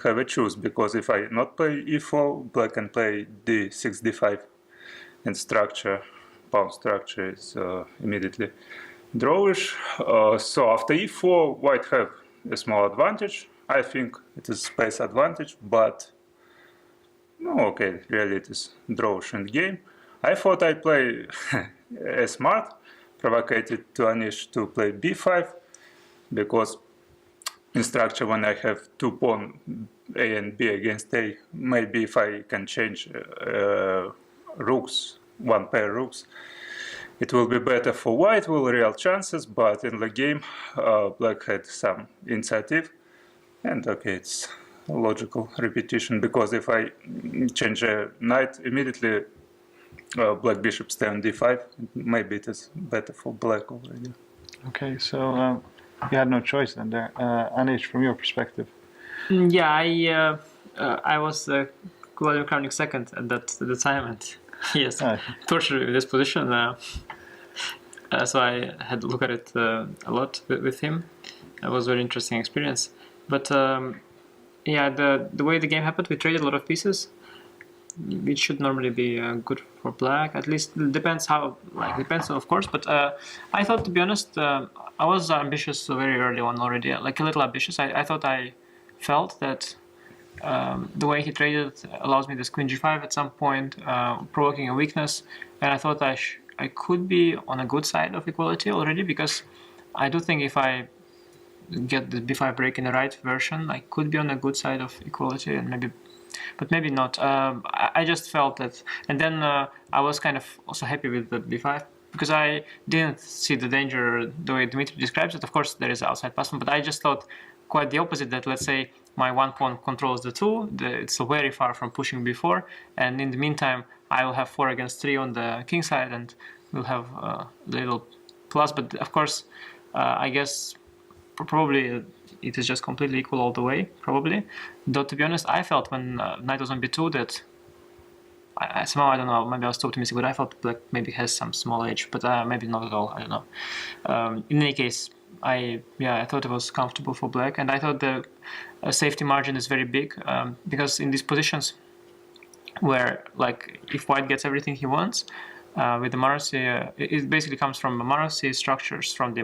have a choice, because if I not play e4, black can play d6, d5, and structure, pawn structure is immediately drawish. So after e4, white have a small advantage. I think it is space advantage, but no, okay, really it is drawish endgame. I thought I play smart, provocated to Anish to play b5, because in structure when I have two pawn A and B against A, maybe if I can change rooks, one pair rooks, it will be better for white, will real chances, but in the game black had some initiative, and okay, it's a logical repetition, because if I change a knight immediately, black bishop stay on d5, maybe it is better for black already. Okay, so you had no choice then there. Anish, from your perspective. Yeah, I was Vladimir Kramnik second at the time, and yes, tortured in this position. So I had to look at it a lot with him. It was a very interesting experience. But yeah, the way the game happened, we traded a lot of pieces, which should normally be good for black. At least it depends how, depends of course. But I thought, to be honest, I was ambitious very early on already, like a little ambitious. I thought I felt that the way he traded allows me this queen g5 at some point, provoking a weakness, and I thought I could be on a good side of equality already, because I do think if I get the b5 break in the right version, I could be on a good side of equality, and maybe not. I just felt that, and then I was kind of also happy with the b5, because I didn't see the danger the way Dmitry describes it. Of course, there is outside passman, but I just thought quite the opposite, that let's say my one pawn controls the two, it's very far from pushing b4, and in the meantime I will have 4 against 3 on the king side, and we'll have a little plus. But of course, I guess probably it is just completely equal all the way, probably. Though, to be honest, I felt when knight was on b2 that somehow, I don't know, maybe I was too optimistic, but I thought black maybe has some small edge, but maybe not at all, I don't know. In any case, I thought it was comfortable for black, and I thought the safety margin is very big, because in these positions where, like, if white gets everything he wants, with the Marossi, it basically comes from Marossi structures from the,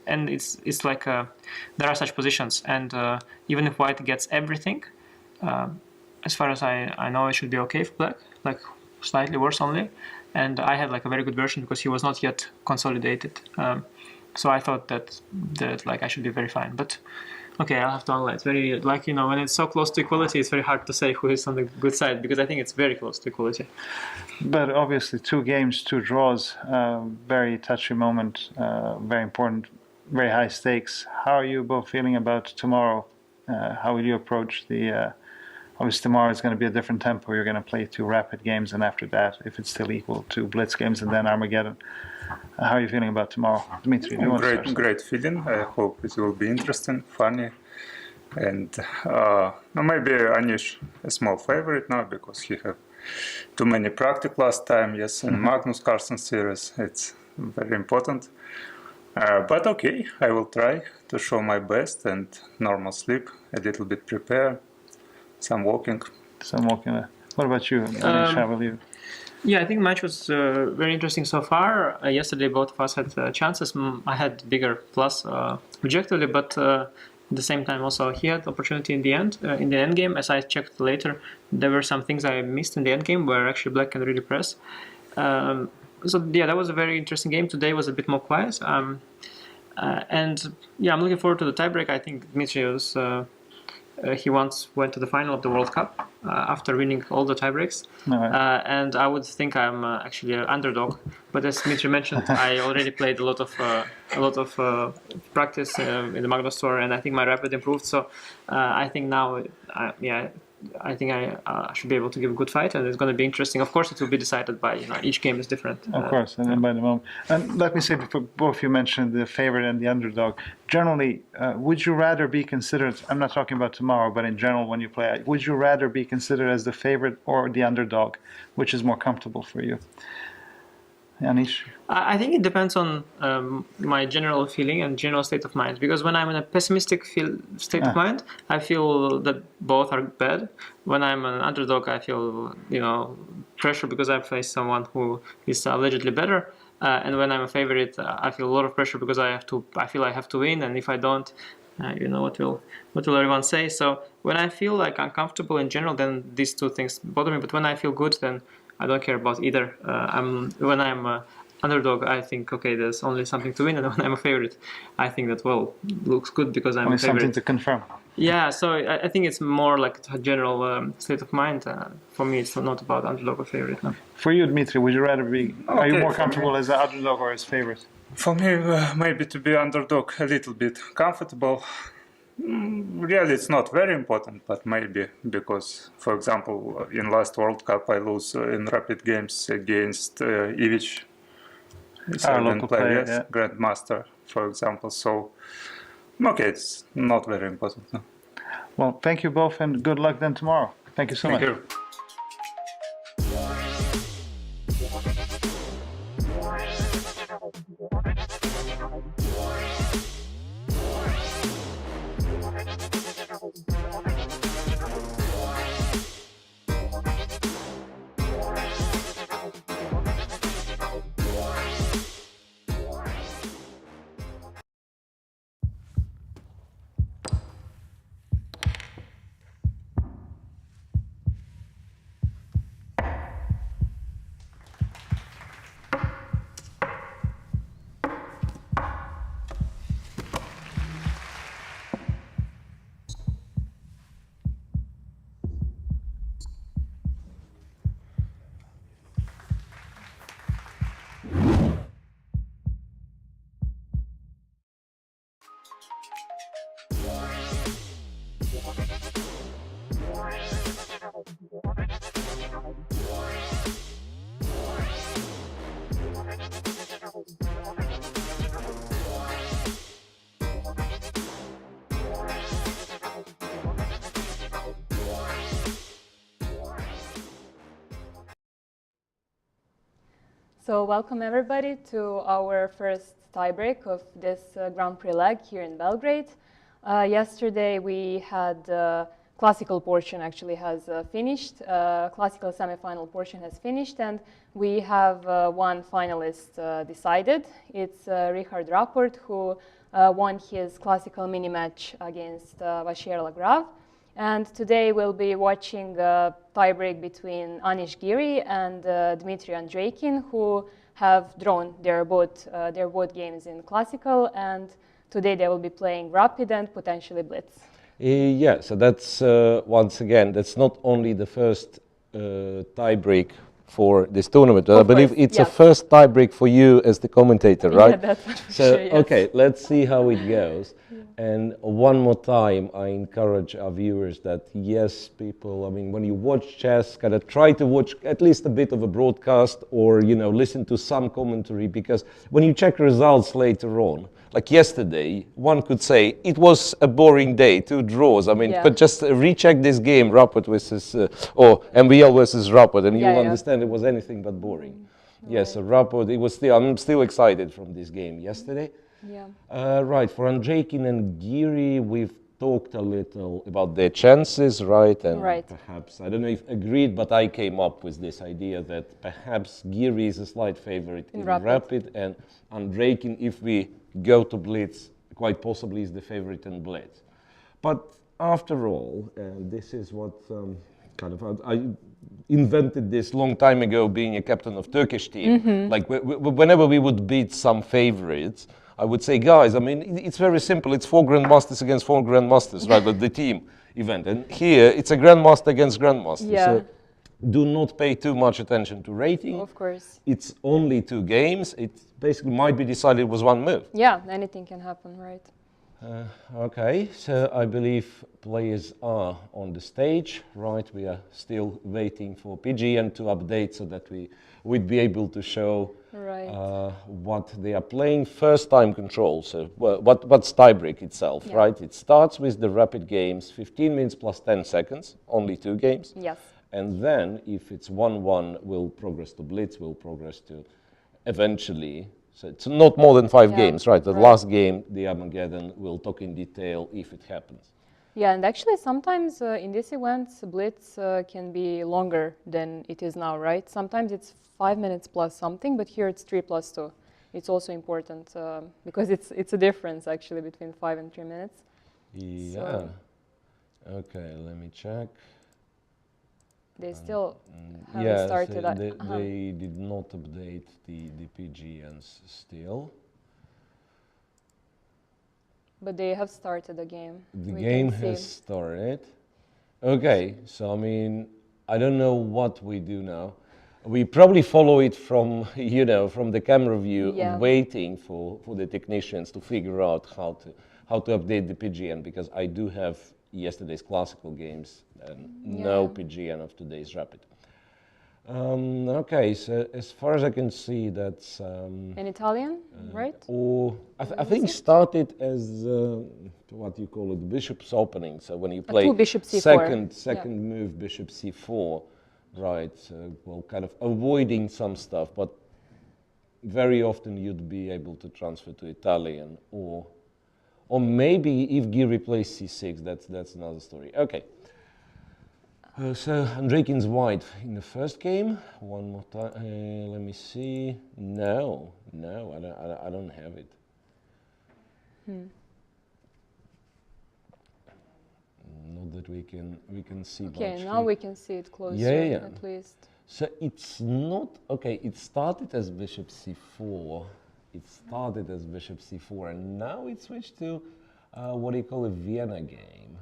and it's like there are such positions, and even if white gets everything, as far as I know, it should be okay for black, like slightly worse only. And I had like a very good version because he was not yet consolidated, so I thought that like I should be very fine. But okay, I'll have to analyze. Very, like, you know, when it's so close to equality, it's very hard to say who is on the good side, because I think it's very close to equality. But obviously, 2 games, 2 draws, very touchy moment, very important, very high stakes. How are you both feeling about tomorrow? How will you approach the? Obviously, tomorrow is going to be a different tempo. You're going to play 2 rapid games, and after that, if it's still equal, 2 blitz games, and then Armageddon. How are you feeling about tomorrow, Dmitry? Great feeling. I hope it will be interesting, funny, and maybe Anish a small favorite now because he have too many practice last time. Yes, and Magnus Carlsen series. It's very important. But okay, I will try to show my best and normal sleep, a little bit prepare, some walking. What about you, Anish? How will you? Yeah, I think the match was very interesting so far. Yesterday, both of us had chances. I had bigger plus objectively, but at the same time, also he had opportunity in the end game. As I checked later, there were some things I missed in the end game where actually black can really press. So yeah, that was a very interesting game. Today was a bit more quiet, and yeah, I'm looking forward to the tiebreak. I think Dmitry was. He once went to the final of the World Cup after winning all the tiebreaks, and I would think I'm actually an underdog. But as Dmitry mentioned, I already played a lot of practice in the Magnus Tour, and I think my rapid improved. So I think now, I think I should be able to give a good fight, and it's going to be interesting. Of course, it will be decided by, each game is different. Of course, and then by the moment. And let me say, before both you mentioned the favorite and the underdog, generally, would you rather be considered, I'm not talking about tomorrow, but in general when you play, would you rather be considered as the favorite or the underdog? Which is more comfortable for you? Anish? I think it depends on my general feeling and general state of mind. Because when I'm in a pessimistic state of mind, I feel that both are bad. When I'm an underdog, I feel pressure because I face someone who is allegedly better. And when I'm a favorite, I feel a lot of pressure because I feel I have to win. And if I don't, what will everyone say? So when I feel like uncomfortable in general, then these two things bother me. But when I feel good, then I don't care about either. When I'm underdog, I think, okay, there's only something to win, and when I'm a favorite, I think that, well, looks good because I'm only a favorite. Something to confirm. Yeah, so I think it's more like a general state of mind. For me, it's not about underdog or favorite. No. For you, Dmitry, would you rather be? Are you Okay, more for comfortable me- as an underdog or as favorite? For me, maybe to be underdog a little bit comfortable. Really, it's not very important, but maybe because, for example, in last World Cup, I lose in rapid games against Evgenij, Serbian local player, player, yes, yeah. Grandmaster, for example. So, okay, it's not very important. No. Well, thank you both, and good luck then tomorrow. Thank you so Thank much. you. So welcome everybody to our first tiebreak of this Grand Prix leg here in Belgrade. Yesterday we had classical portion actually has finished. Classical semifinal portion has finished, and we have one finalist decided. It's Richard Rapport, who won his classical mini match against Vachier-Lagrave. And today we'll be watching a tiebreak between Anish Giri and Dmitry Andreikin, who have drawn their both games in classical, and today they will be playing rapid and potentially blitz. Yeah, so that's once again, that's not only the first tiebreak for this tournament, but I believe it's a first tiebreak for you as the commentator, right? Yeah, that's for so, sure, yes. Okay, let's see how it goes. And one more time, I encourage our viewers that, yes, people, I mean, when you watch chess, kind of try to watch at least a bit of a broadcast or, listen to some commentary, because when you check results later on, like yesterday, one could say it was a boring day, 2 draws. I mean, but just recheck this game, Rapport versus, or MVL versus Rapport, and you'll understand it was anything but boring. Yes, so Rapport, I'm still excited from this game yesterday. Yeah. Right, for Andreikin and Giri, we've talked a little about their chances, right? And perhaps, I don't know if agreed, but I came up with this idea that perhaps Giri is a slight favorite in rapid, and Andreikin, if we go to blitz, quite possibly is the favorite in blitz. But after all, this is what I invented this long time ago, being a captain of Turkish team. Like whenever we would beat some favorites, I would say, guys, I mean, it's very simple. It's 4 grandmasters against 4 grandmasters, right? But the team event. And here, it's a grandmaster against grandmaster. Yeah. So do not pay too much attention to rating. Of course. It's only 2 games. It basically might be decided with 1 move. Yeah, anything can happen, right? Okay, so I believe players are on the stage, right? We are still waiting for PGN to update so that we'd be able to show what they are playing. First time control, so what's tiebreak itself, right? It starts with the rapid games, 15 minutes plus 10 seconds, only 2 games. Yes. And then if it's 1-1, we'll progress to blitz, we'll progress to eventually. So it's not more than 5 Yeah, games, right? The right. last game, the Armageddon, we'll talk in detail if it happens. Yeah, and actually sometimes in these events, Blitz can be longer than it is now, right? Sometimes it's 5 minutes plus something, but here it's 3 plus 2. It's also important because it's a difference actually between 5 and 3 minutes. Yeah. So Okay, let me check. they still haven't Yeah, started. they did not update the PGNs still. But they have started the game. The We game can see. has started. Okay, so I mean, I don't know what we do now. We probably follow it from, you know, from the camera view, Yeah. waiting for the technicians to figure out how to update the PGN, because I do have yesterday's classical games and no Yeah. PGN of today's rapid. Okay, so as far as I can see, that's In Italian, right? or I think started as what you call it, bishop's opening. So when you play two bishop c4. second move, bishop c4, right? So, well, kind of avoiding some stuff, but very often you'd be able to transfer to Italian, or maybe if Giri plays c6, that's another story. Okay. So Andreikin's white in the first game. One more time. Let me see. No, I don't have it. Not that we can see. Okay, much now here. we can see it closer Yeah. at least. So it's not okay. It started as bishop c4. It started as bishop c4, and now it switched to what do you call a Vienna game.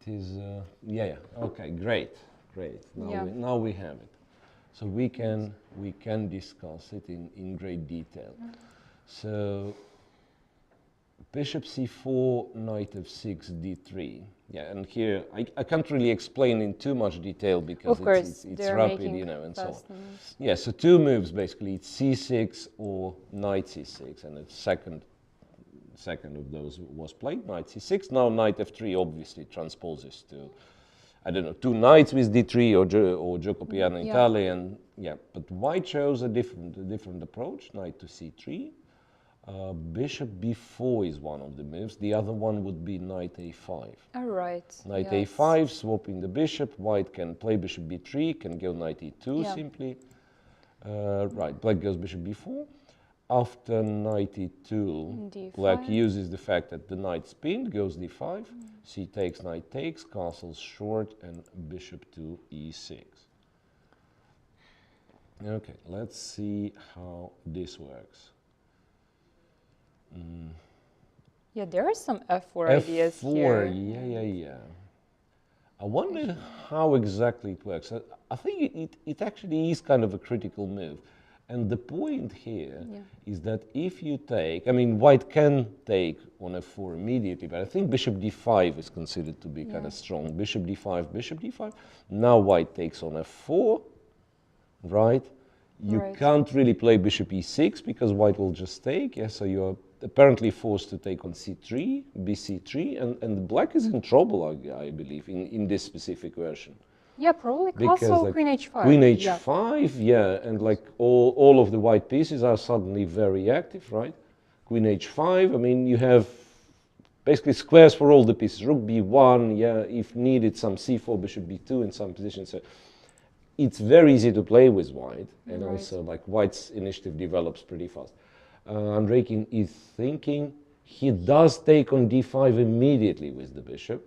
It is, yeah. Okay, great. Now we have it. So we can discuss it in great detail. So bishop c4, knight f6, d3. Yeah, and here I can't really explain in too much detail because Of course, it's they're rapid, making you know, and so on. fast moves. Yeah, so 2 moves basically. It's c6 or knight c6, and the second of those was played, knight c6. Now knight f3 obviously transposes to, I don't know, 2 knights with d3 or gioco piano in Italian. Yeah, but white chose a different approach, knight to c3. Bishop b4 is one of the moves. The other one would be knight a5. All right. Knight yes. a5, swapping the bishop. White can play bishop b3, can go knight e2 Yeah. simply. Right, black goes bishop b4. After knight e2, D5. black uses the fact that the knight pinned, goes d5, c takes, knight takes, castle's short, and bishop to e6. Okay, let's see how this works. Yeah, there are some f4 ideas here. F4, yeah. I wonder how exactly it works. I think it actually is kind of a critical move. And the point here is that if you take, I mean, white can take on f4 immediately, but I think bishop d5 is considered to be kind of strong. Bishop d5, bishop d5. Now white takes on f4, right? You can't really play bishop e6 because white will just take. Yeah, so you're apparently forced to take on c3, bc3, and black is in trouble, I believe, in this specific version. Yeah, probably castle, queen h5. Queen h5, yeah, and like all of the white pieces are suddenly very active, right? Queen h5, I mean, you have basically squares for all the pieces. Rook b1, yeah, if needed, some c4, bishop b2 in some positions. So it's very easy to play with white, and also like white's initiative develops pretty fast. Andreikin is thinking he does take on d5 immediately with the bishop.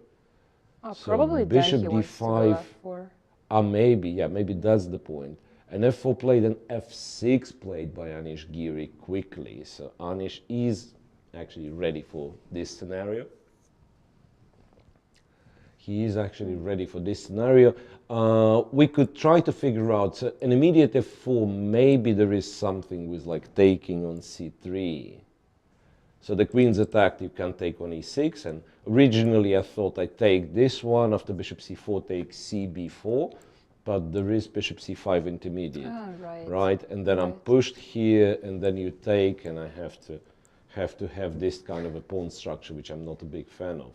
Oh, So probably bishop then he wants to d5. go f4. Maybe that's the point. And f4 played and f6 played by Anish Giri quickly. So Anish is actually ready for this scenario. He is actually ready for this scenario. We could try to figure out, so an immediate f4, maybe there is something with like taking on c3. So the queen's attacked, you can take on e6, and originally I thought I'd take this one, after bishop c4 take cb4, but there is bishop c5 intermediate, right? And then I'm pushed here, and then you take, and I have to have this kind of a pawn structure, which I'm not a big fan of.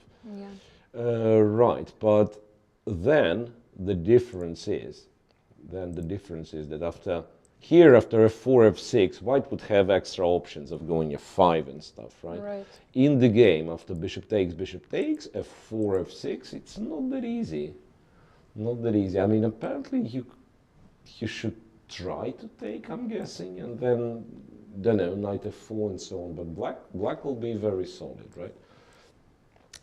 Right, but then the difference is that after Here, after f4, f6, white would have extra options of going f5 and stuff, right? Right. In the game, after bishop takes, f4, f6, it's not that easy. Not that easy. I mean, apparently you should try to take, I'm guessing, and then, don't know, knight f4 and so on. But black will be very solid, right?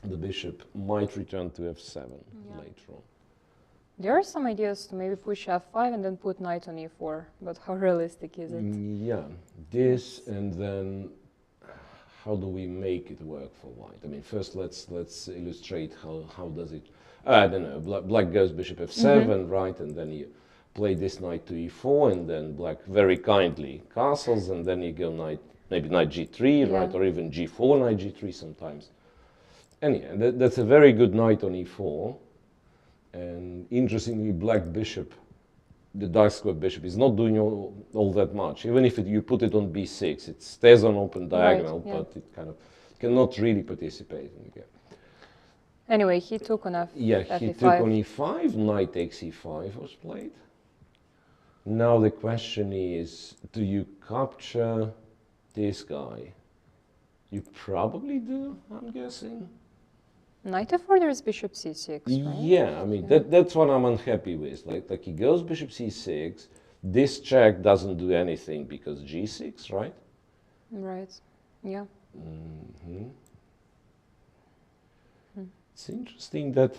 The bishop might return to f7 later on. There are some ideas to maybe push f5 and then put knight on e4, but how realistic is it? Yeah, this, and then how do we make it work for white? I mean, first let's illustrate how does it. I don't know. Black goes bishop f7, right, and then you play this knight to e4, and then black very kindly castles, and then you go maybe knight g3, right, or even g4, knight g3 sometimes. Anyhow, that's a very good knight on e4. And interestingly, black bishop, the dark square bishop, is not doing all that much. Even if you put it on b6, it stays on open diagonal, but it kind of cannot really participate in the game. Anyway, he took on f. Yeah, he took on e5, knight takes e5 was played. Now the question is, do you capture this guy? You probably do, I'm guessing. Knight f4, there's bishop c6, right? Yeah, I mean, that's what I'm unhappy with. Like he goes bishop c6, this check doesn't do anything because g6, right? Right, yeah. It's interesting that,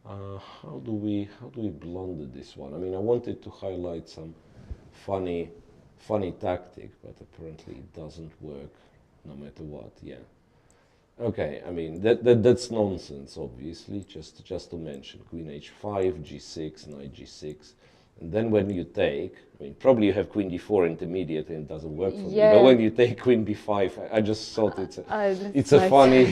how do we blunder this one? I mean, I wanted to highlight some funny tactic, but apparently it doesn't work no matter what, yeah. Okay, I mean, that's nonsense, obviously, just to mention. Queen h5, g6, knight g6. And then when you take, I mean, probably you have queen d4 intermediate and it doesn't work for me. But when you take queen b5, I just thought it's a funny,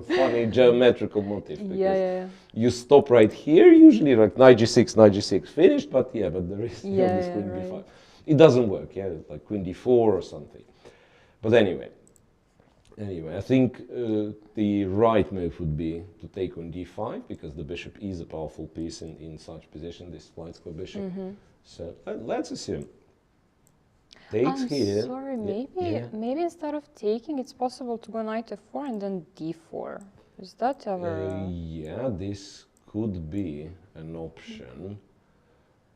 funny geometrical motif. Because you stop right here, usually like knight g6, finished, but there is still this queen b5. It doesn't work, like queen d4 or something. But anyway, I think the right move would be to take on d5 because the bishop is a powerful piece in such position, this light square bishop. So let's assume takes here. Sorry, maybe instead of taking, it's possible to go knight f4 and then d4. Is that ever? Yeah, this could be an option.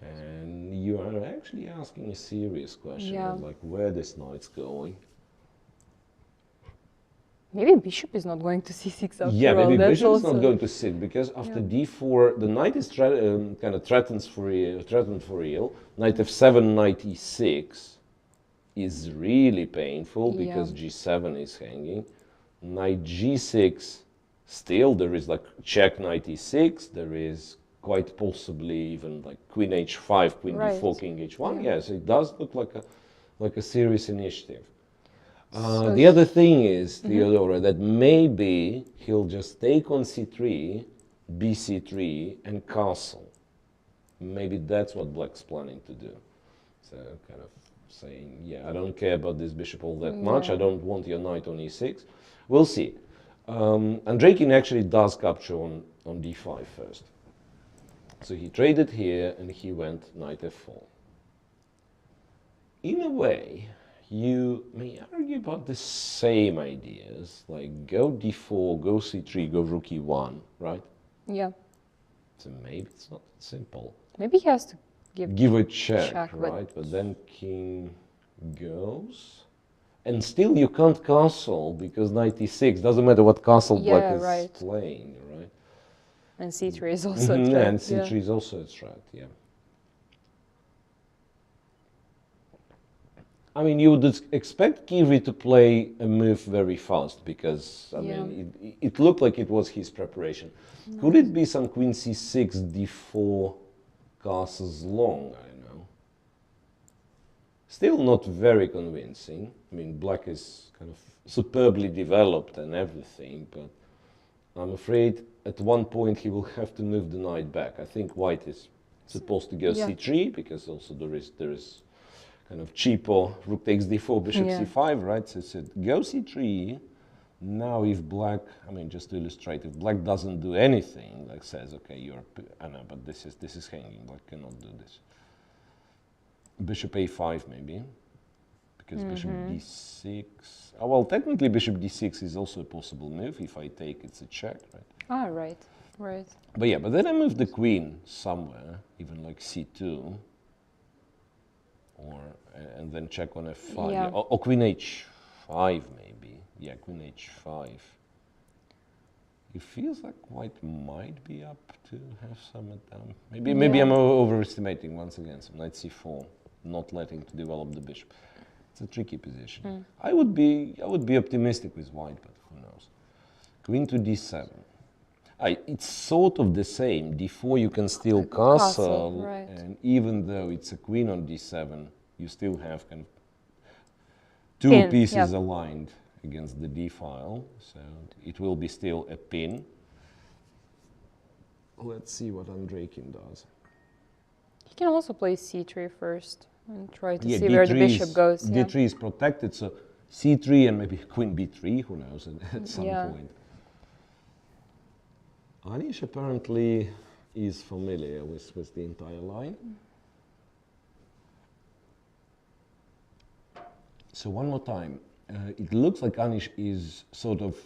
And you are actually asking a serious question, like where this knight's going. Maybe bishop is not going to c6 after all. Yeah, maybe bishop is not going to sit because after d4, the knight is kind of threatened for real. Knight f7, knight e6 is really painful because g7 is hanging. Knight g6, still there is like check knight e6. There is quite possibly even like queen h5, queen d4, king h1. Yes, it does look like a serious initiative. The other thing is, Teodora, that maybe he'll just take on c3, bc3, and castle. Maybe that's what black's planning to do. So kind of saying, yeah, I don't care about this bishop all that much. I don't want your knight on e6. We'll see. Andreikin actually does capture on d5 first. So he traded here, and he went knight f4. In a way, you may argue about the same ideas, like go d4, go c3, go rook e1, right? Yeah. So maybe it's not simple. Maybe he has to give a check, right? But then king goes. And still you can't castle, because knight e6, doesn't matter what castle black is playing, right? And c3 is also a threat. And c3 is also a threat, yeah. I mean, you would expect Kiri to play a move very fast because, I mean, it looked like it was his preparation. Nice. Could it be some queen c6, d4 castles long? I don't know. Still not very convincing. I mean, black is kind of superbly developed and everything, but I'm afraid at one point he will have to move the knight back. I think white is supposed to go c3 because also there is kind of cheapo rook takes d4, bishop c5, right? So it go c3. Now if black, I mean, just to illustrate, if black doesn't do anything, like says, okay, I know, but this is hanging, black cannot do this. bishop a5 maybe, because bishop d6. Oh, well, technically bishop d6 is also a possible move. If I take, it's a check, right? Ah, right, right. But yeah, but then I move the queen somewhere, even like c2, or and then check on f5, Yeah. or queen h5 maybe. Yeah, queen h5. It feels like white might be up to have some down. Maybe I'm overestimating once again. Some knight c4, not letting to develop the bishop. It's a tricky position. I would be optimistic with white, but who knows? Queen to d7. It's sort of the same. d4 you can still castle, right. and even though it's a queen on d7, you still have kind of two pieces aligned against the d file, so it will be still a pin. Let's see what Andreikin does. He can also play c3 first and try to see where the bishop goes. d3 is protected, so c3 and maybe queen b3, who knows, at some point. Anish apparently is familiar with the entire line. So one more time, it looks like Anish is sort of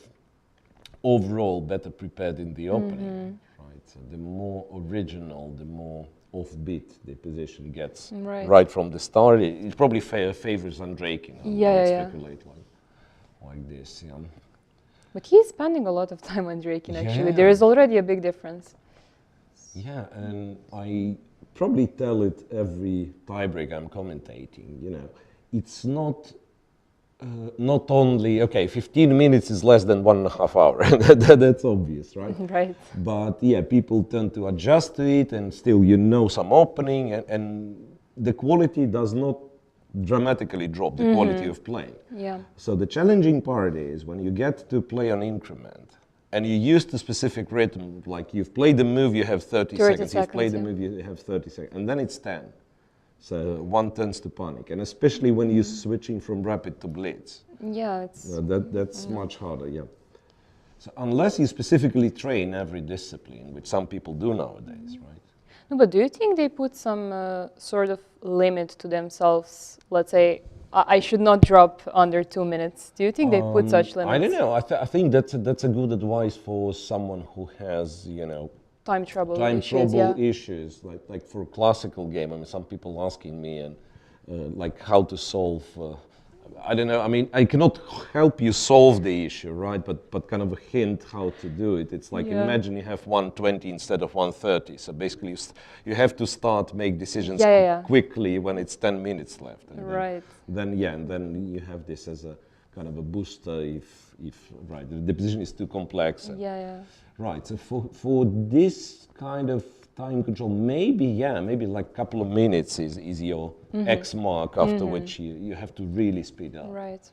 overall better prepared in the opening, right? So the more original, the more offbeat the position gets right from the start. It probably favors Andreikin. Speculate like this. Yeah. But he's spending a lot of time on Andreikin, actually. There is already a big difference. Yeah, and I probably tell it every tiebreak I'm commentating, you know. It's not only, okay, 15 minutes is less than 1.5 hours. That's obvious, right? Right. But yeah, people tend to adjust to it, and still you know some opening, and the quality does not dramatically drop, the quality of play. Yeah. So the challenging part is when you get to play on increment, and you use the specific rhythm, like you've played the move, you have 30 seconds, you've played the move, you have 30 seconds, and then it's 10. So one tends to panic, and especially when you're switching from rapid to blitz. Yeah, it's... that's much harder, yeah. So unless you specifically train every discipline, which some people do nowadays, right? No, but do you think they put some sort of limit to themselves? Let's say, I should not drop under 2 minutes. Do you think they put such limits? I don't know. I think that's a good advice for someone who has, you know, time trouble issues, like for a classical game. I mean, some people asking me and like how to solve. I don't know. I mean, I cannot help you solve the issue, right? But kind of a hint how to do it. It's like imagine you have 120 instead of 130. So basically, you have to make decisions quickly when it's 10 minutes left. And right. Then you have this as a kind of a booster if the position is too complex. Right. So for this kind of time control, maybe like a couple of minutes is your X mark after which you have to really speed up. Right.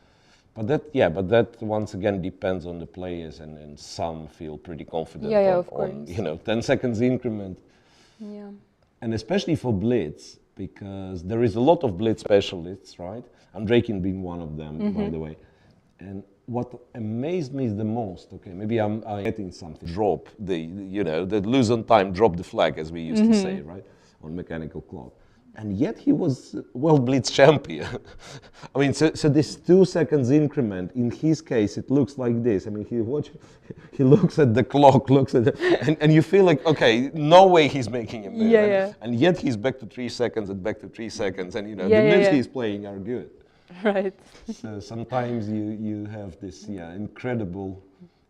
But that once again depends on the players, and some feel pretty confident on 10 seconds increment. Yeah. And especially for blitz, because there is a lot of blitz specialists, right? Andreikin being one of them, by the way. And what amazed me the most, okay, maybe I'm getting something, drop the lose on time, drop the flag, as we used to say, right, on mechanical clock. And yet he was blitz champion. I mean, so this 2 seconds increment, in his case, it looks like this. I mean, he looks at the clock, and you feel like, okay, no way he's making a move. And yet he's back to 3 seconds and back to 3 seconds, and the moves he's playing are good. Right. So sometimes you have this incredible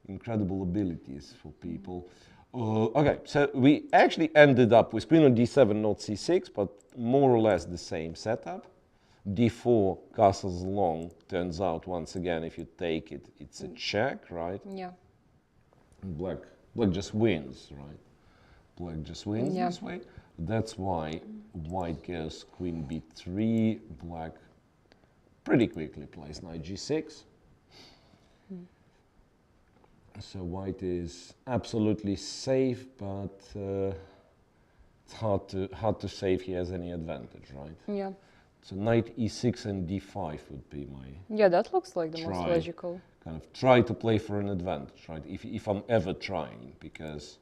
abilities for people. Okay, so we actually ended up with queen on d7, not c6, but more or less the same setup. d4 castles long. Turns out once again, if you take it, it's a check, right? Yeah. Black just wins, right? Black just wins this way. That's why white goes queen b3. Black pretty quickly plays knight g6. So white is absolutely safe, but it's hard to say if he has any advantage, right? Yeah. So knight e6 and d5 would be my... Yeah, that looks like the most logical. Kind of try to play for an advantage, right? If I'm ever trying, because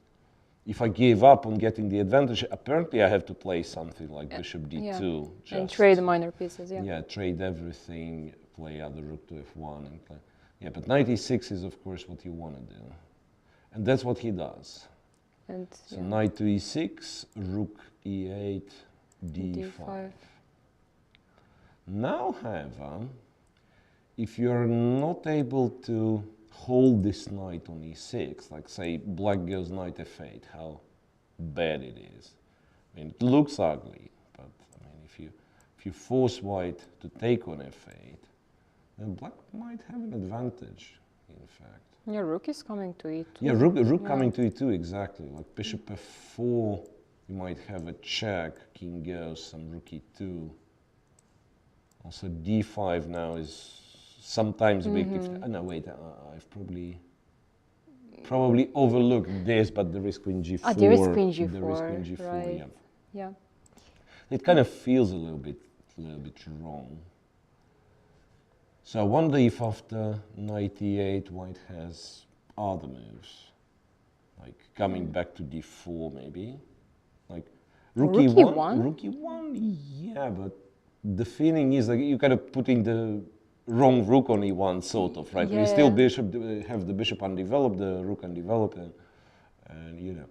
if I give up on getting the advantage, apparently I have to play something like bishop d2. Yeah. And trade the minor pieces, yeah. Yeah, trade everything, play either rook to f1 and play. Yeah, but knight e6 is of course what you want to do. And that's what he does. And so knight to e6, rook e8, d5. Now, however, if you're not able to hold this knight on e6, like say black goes knight f8, how bad it is. I mean, it looks ugly, but I mean, if you force white to take on f8, then black might have an advantage, in fact. Yeah, rook is coming to e2. Yeah, rook coming to e2, exactly. Like bishop f4, you might have a check, king goes, some rook e2. Also d5 now is sometimes weak. No, wait, I've probably overlooked this, but there is queen g4. Ah, there is queen g4. There is queen g4, right. Yeah. It kind of feels a little bit wrong. So I wonder if after knight e8, white has other moves, like coming back to d4 maybe, like rook e1. Rook e1, yeah, but the feeling is like you're kind of putting the wrong rook on e1, sort of, right? Yeah. We still have the bishop undeveloped, the rook undeveloped, and you know.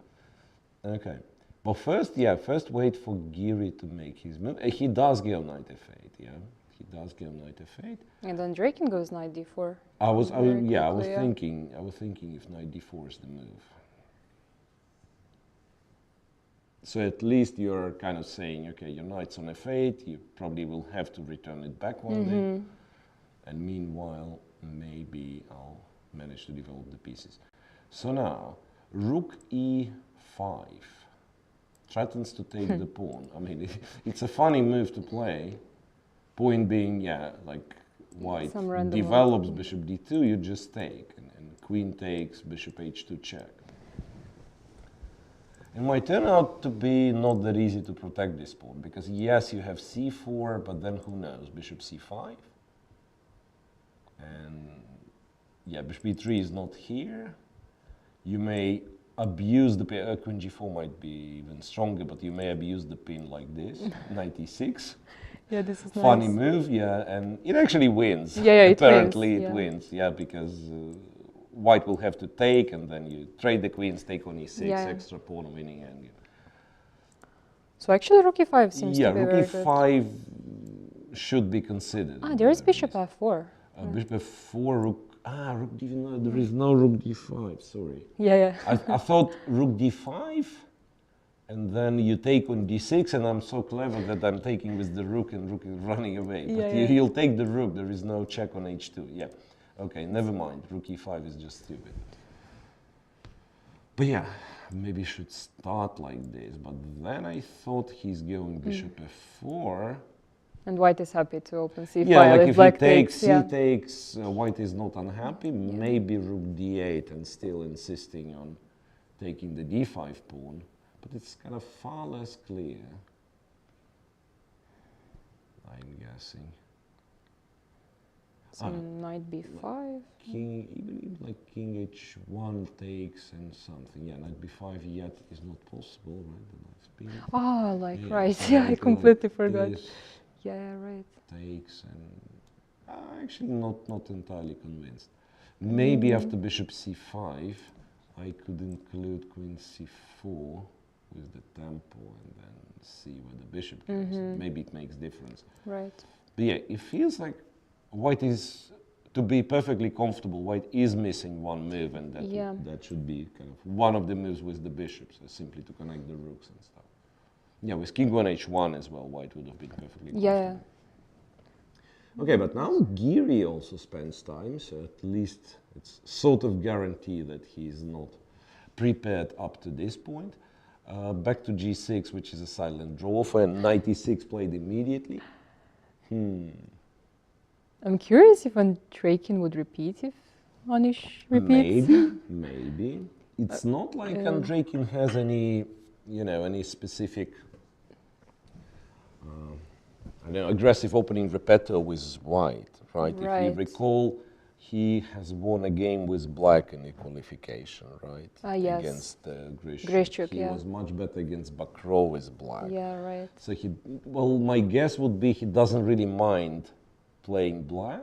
Okay, but first wait for Giri to make his move. He does go knight f8, yeah. He does go knight f8. And then Draken goes knight d4. I was thinking if knight d4 is the move. So at least you're kind of saying, okay, your knight's on f8, you probably will have to return it back one day. And meanwhile, maybe I'll manage to develop the pieces. So now, rook e5 threatens to take the pawn. I mean, it's a funny move to play. Point being, yeah, like white develops bishop d2, you just take. And queen takes, bishop h2 check. It might turn out to be not that easy to protect this pawn, because yes, you have c4, but then who knows, bishop c5. And yeah, bishop e3 is not here. You may abuse the pin, queen g4 might be even stronger, but you may abuse the pin like this, knight e6. Yeah, this is funny nice. move, yeah, and it actually wins. Yeah, apparently it wins, yeah, because white will have to take, and then you trade the queens, take on e6, extra pawn winning, and so actually rook e5 seems to be rook very e5 should be considered. Ah, there is bishop f4. Bishop f4, rook d5, there is no rook d5, sorry. Yeah. I thought rook d5, and then you take on d6, and I'm so clever that I'm taking with the rook, and rook is running away. But you'll take the rook, there is no check on h2, yeah. Okay, never mind, rook e5 is just stupid. But yeah, maybe should start like this, but then I thought he's going bishop f4. And white is happy to open c5. Yeah, like if black he takes, white is not unhappy, maybe rook d8 and still insisting on taking the d5 pawn, but it's kind of far less clear, I'm guessing. So knight b5. King, even like king h1 takes and something. Yeah, knight b5 yet is not possible, right? Oh, right. Yeah, I completely forgot. Yeah, right. Takes and actually not entirely convinced. Maybe after bishop c5, I could include queen c4 with the tempo and then see where the bishop goes. Maybe it makes difference. Right. But yeah, it feels like white is, to be perfectly comfortable, white is missing one move, and that should be kind of one of the moves with the bishops, simply to connect the rooks and stuff. Yeah, with king on h1 as well, white would have been perfectly comfortable. Yeah. Okay, but now Giri also spends time, so at least it's sort of guaranteed that he's not prepared up to this point. Back to g6, which is a silent draw for knight e6 played immediately. I'm curious if Andrakin would repeat if Anish repeats. Maybe. It's not like Andrakin has any, any specific, aggressive opening repertoire with white, right? If you recall, he has won a game with black in the qualification, right? Yes. Against Grishchuk, he was much better against Vachier with black. Yeah, right. So well, my guess would be he doesn't really mind playing black.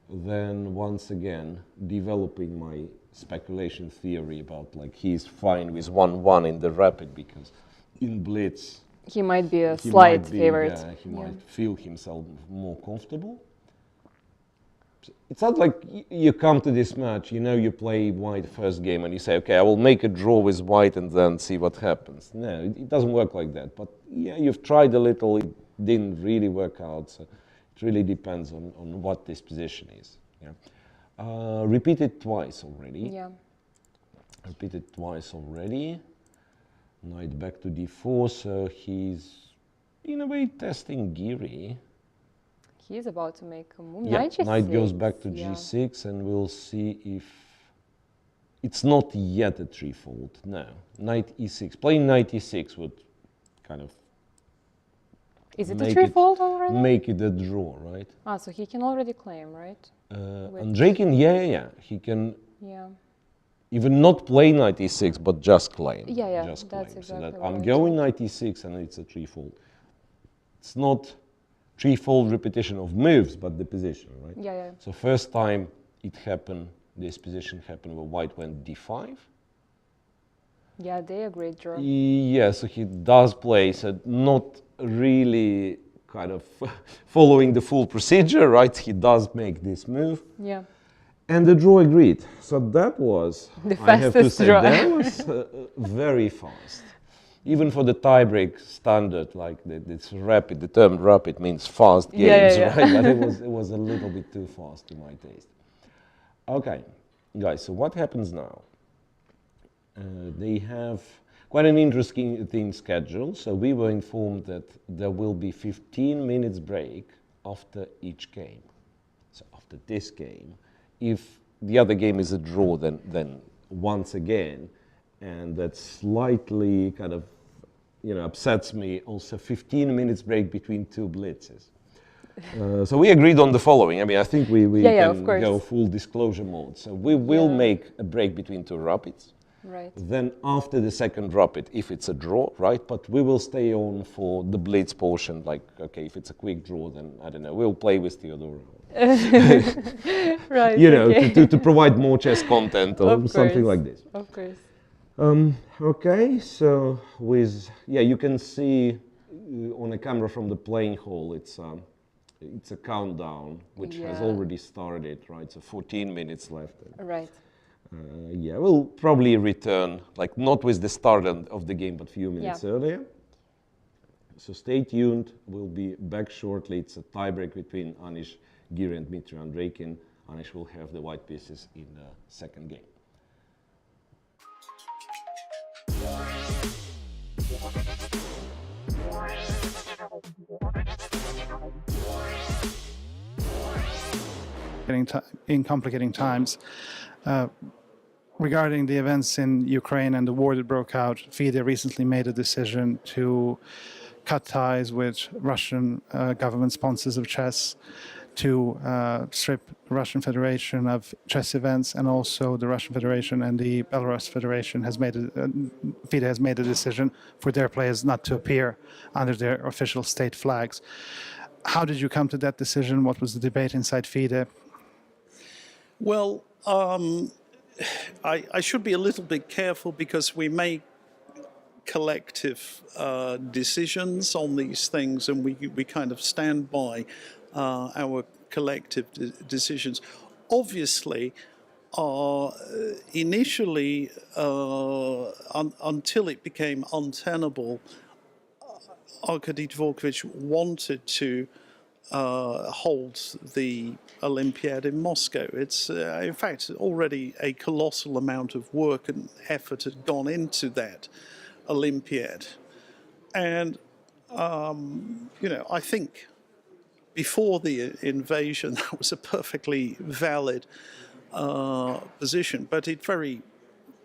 Then once again, developing my speculation theory about like he's fine with 1-1 in the rapid because in blitz he might be a slight favorite. Yeah, he might feel himself more comfortable. It's not like you come to this match, you know, you play white first game and you say, okay, I will make a draw with white and then see what happens. No, it doesn't work like that. But yeah, you've tried a little, it didn't really work out. So it really depends on what this position is. Yeah. Repeated twice already. Yeah. Repeated twice already. Knight back to d4, so he's in a way testing Giri. He's about to make a move. Yeah, knight goes back to yeah. g6 and we'll see if it's not yet a threefold. No, knight e6. Playing knight e6 would kind of is it a threefold already? Make it a draw, right? Ah, so he can already claim, right? Andreikin, yeah. He can yeah. even not play knight e6, but just claim. Yeah, just that's claim. exactly So that what I'm going knight e6 and it's a threefold. It's not threefold repetition of moves, but the position, right? Yeah. So first time it happened, this position happened where white went d5. Yeah, they agreed draw. Yeah, so he does play, so not really kind of following the full procedure, right? He does make this move. Yeah. And the draw agreed. So that was, the I have to say, draw. that was very fast. Even for the tiebreak standard, like it's rapid, the term rapid means fast games, right? But it was a little bit too fast to my taste. Okay, guys, so what happens now? They have quite an interesting schedule. So we were informed that there will be 15 minutes break after each game. So after this game, if the other game is a draw, then once again, and that slightly kind of, upsets me, also 15 minutes break between two blitzes. So we agreed on the following. I mean, I think we can go full disclosure mode. So we will make a break between two rapids. Right. Then after the second rapid, if it's a draw, right? But we will stay on for the blitz portion. Like, okay, if it's a quick draw, then I don't know, we'll play with Teodora. Right. To provide more chess content or something like this. Of course. Okay, so you can see on a camera from the playing hall, it's a countdown which has already started, right? So 14 minutes left. Right. We'll probably return, like not with the start of the game, but a few minutes earlier. So stay tuned. We'll be back shortly. It's a tiebreak between Anish Giri and Dmitry Andreikin. Anish will have the white pieces in the second game. In complicating times. Regarding the events in Ukraine and the war that broke out, FIDE recently made a decision to cut ties with Russian government sponsors of chess, to strip the Russian Federation of chess events, and also the Russian Federation and the Belarus Federation FIDE has made a decision for their players not to appear under their official state flags. How did you come to that decision? What was the debate inside FIDE? Well, I should be a little bit careful because we make collective decisions on these things, and we kind of stand by our collective decisions. Obviously, initially, until it became untenable, Arkady Dvorkovich wanted to hold the Olympiad in Moscow. It's, in fact, already a colossal amount of work and effort had gone into that Olympiad. And, I think before the invasion, that was a perfectly valid position, but it very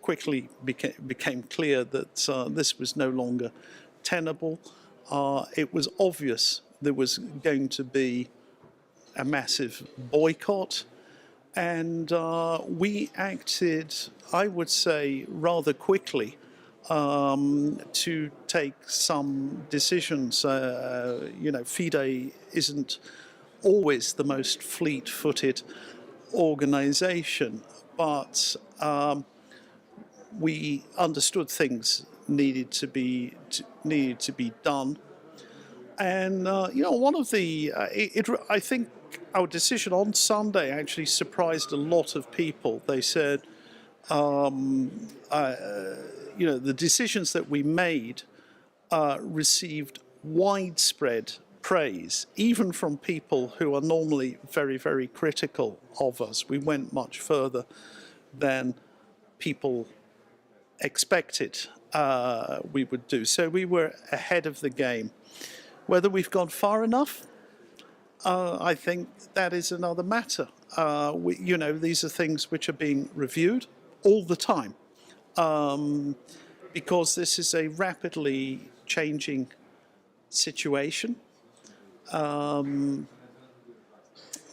quickly became clear that this was no longer tenable. It was obvious there was going to be a massive boycott, And we acted, I would say, rather quickly to take some decisions. FIDE isn't always the most fleet-footed organization, but we understood things needed to be done. And one of the I think our decision on Sunday actually surprised a lot of people. They said, the decisions that we made received widespread praise, even from people who are normally very, very critical of us. We went much further than people expected we would do. So we were ahead of the game. Whether we've gone far enough, I think that is another matter. These are things which are being reviewed all the time, because this is a rapidly changing situation.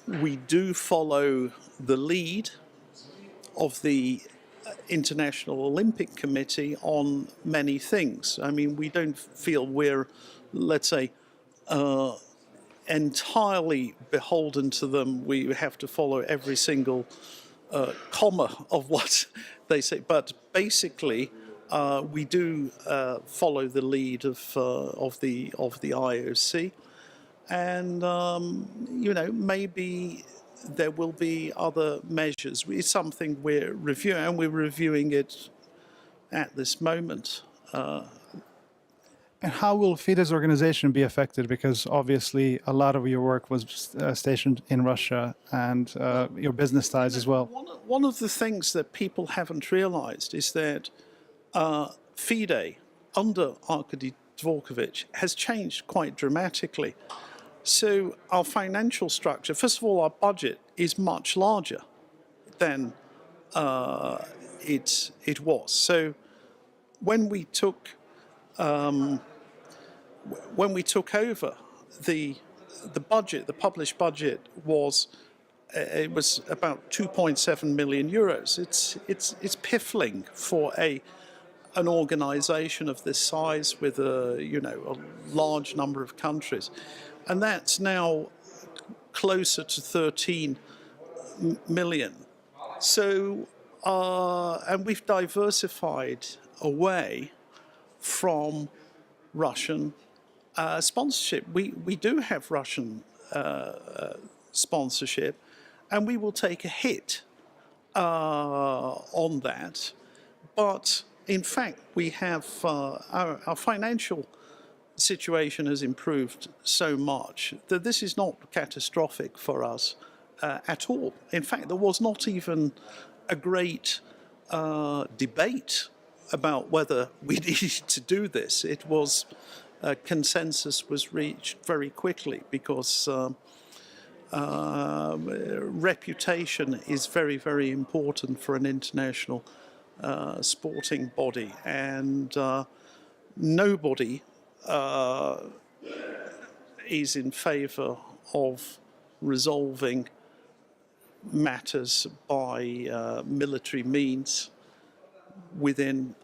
We do follow the lead of the International Olympic Committee on many things. I mean, we don't feel we're, let's say, entirely beholden to them. We have to follow every single comma of what they say. But basically, we do follow the lead of the IOC, and maybe there will be other measures. It's something we're reviewing, and we're reviewing it at this moment. And how will FIDE's organization be affected? Because obviously a lot of your work was stationed in Russia, and your business ties as well. One of the things that people haven't realized is that FIDE, under Arkady Dvorkovich, has changed quite dramatically. So our financial structure, first of all, our budget is much larger than it was. So when we took over, the budget, the published budget was about 2.7 million euros. It's piffling for an organization of this size with a large number of countries, and that's now closer to 13 million. So and we've diversified away from Russian sponsorship. We do have Russian sponsorship, and we will take a hit on that. But in fact, we have our financial situation has improved so much that this is not catastrophic for us at all. In fact, there was not even a great debate about whether we needed to do this. It was consensus was reached very quickly, because reputation is very, very important for an international sporting body, and nobody is in favor of resolving matters by military means within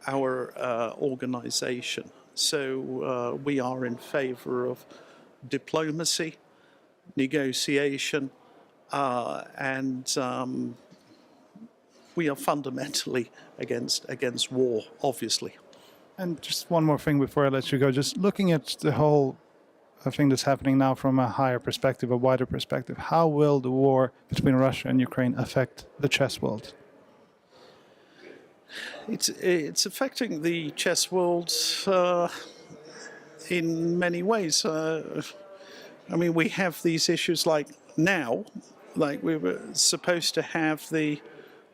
our organization. So we are in favor of diplomacy, negotiation, and we are fundamentally against war, obviously. And just one more thing before I let you go, just looking at the whole thing that's happening now from a higher perspective, a wider perspective, how will the war between Russia and Ukraine affect the chess world? It's affecting the chess world in many ways. I mean, we have these issues like now, like we were supposed to have the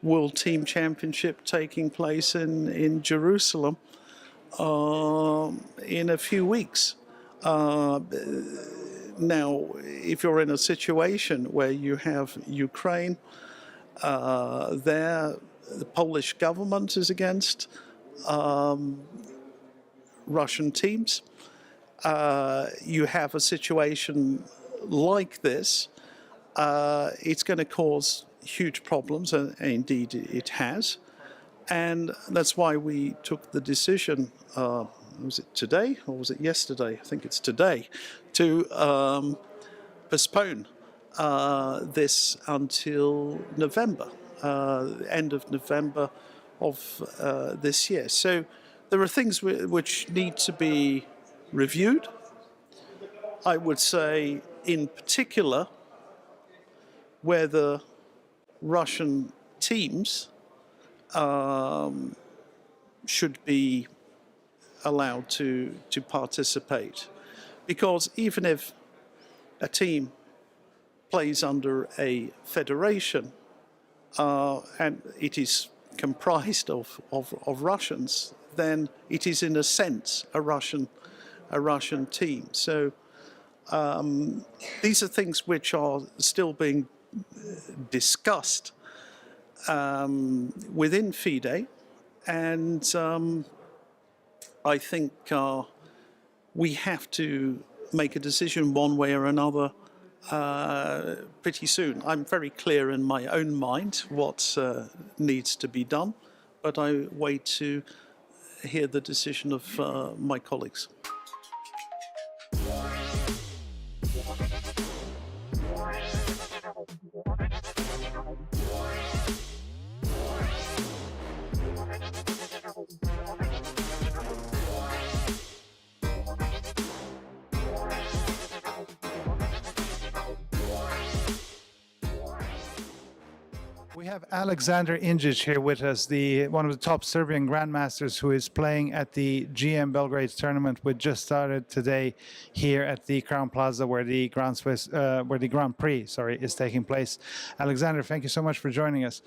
World Team Championship taking place in Jerusalem in a few weeks. Now, if you're in a situation where you have Ukraine there, the Polish government is against Russian teams. You have a situation like this, it's going to cause huge problems, and indeed it has. And that's why we took the decision, was it today or was it yesterday? I think it's today, to postpone this until November, end of November of this year. So there are things which need to be reviewed. I would say in particular whether Russian teams should be allowed to participate. Because even if a team plays under a federation and it is comprised of Russians, then it is in a sense a Russian team. So these are things which are still being discussed within FIDE, and I think we have to make a decision one way or another pretty soon. I'm very clear in my own mind what needs to be done, but I wait to hear the decision of my colleagues. We have Alexander Injac here with us, one of the top Serbian Grandmasters who is playing at the GM Belgrade tournament, which just started today here at the Crown Plaza, where the Grand Prix, is taking place. Alexander, thank you so much for joining us.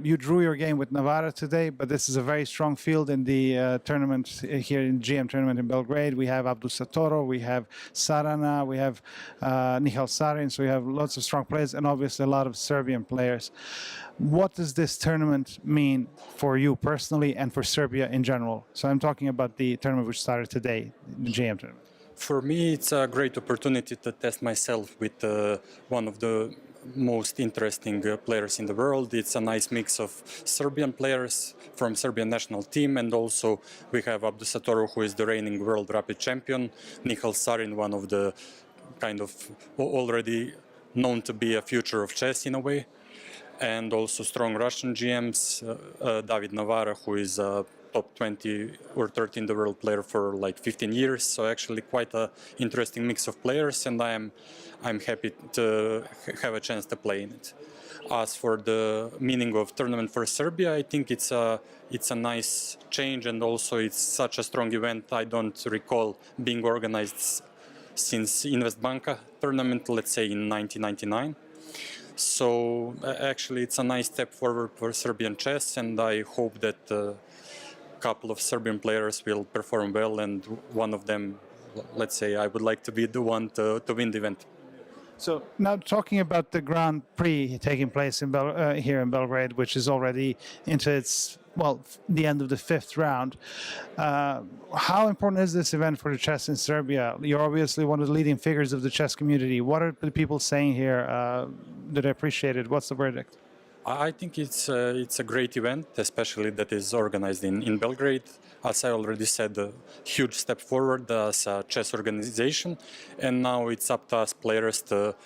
You drew your game with Navarra today, but this is a very strong field in the tournament here in GM tournament in Belgrade. We have Abdusatoro, we have Sarana, we have Nihal Sarin, so we have lots of strong players, and obviously a lot of Serbian players. What does this tournament mean for you personally and for Serbia in general? So I'm talking about the tournament which started today, the GM tournament. For me, it's a great opportunity to test myself with one of the most interesting players in the world. It's a nice mix of Serbian players from Serbian national team, and also we have Abdusatoro, who is the reigning world rapid champion, Nihal Sarin, one of the kind of already known to be a future of chess in a way, and also strong Russian GMs, David Navarra, who is a top 20 or 30 in the world player for like 15 years. So actually quite an interesting mix of players, and I'm happy to have a chance to play in it. As for the meaning of tournament for Serbia, I think it's a nice change, and also it's such a strong event. I don't recall being organized since Investbanka tournament, let's say in 1999. So actually it's a nice step forward for Serbian chess, and I hope that a couple of Serbian players will perform well, and one of them, let's say, I would like to be the one to win the event. So now talking about the Grand Prix taking place in here in Belgrade, which is already into its, the end of the fifth round. How important is this event for the chess in Serbia? You're obviously one of the leading figures of the chess community. What are the people saying here? Do they appreciate it? What's the verdict? I think it's a great event, especially that is organized in Belgrade. As I already said, a huge step forward as a chess organization, and now it's up to us players to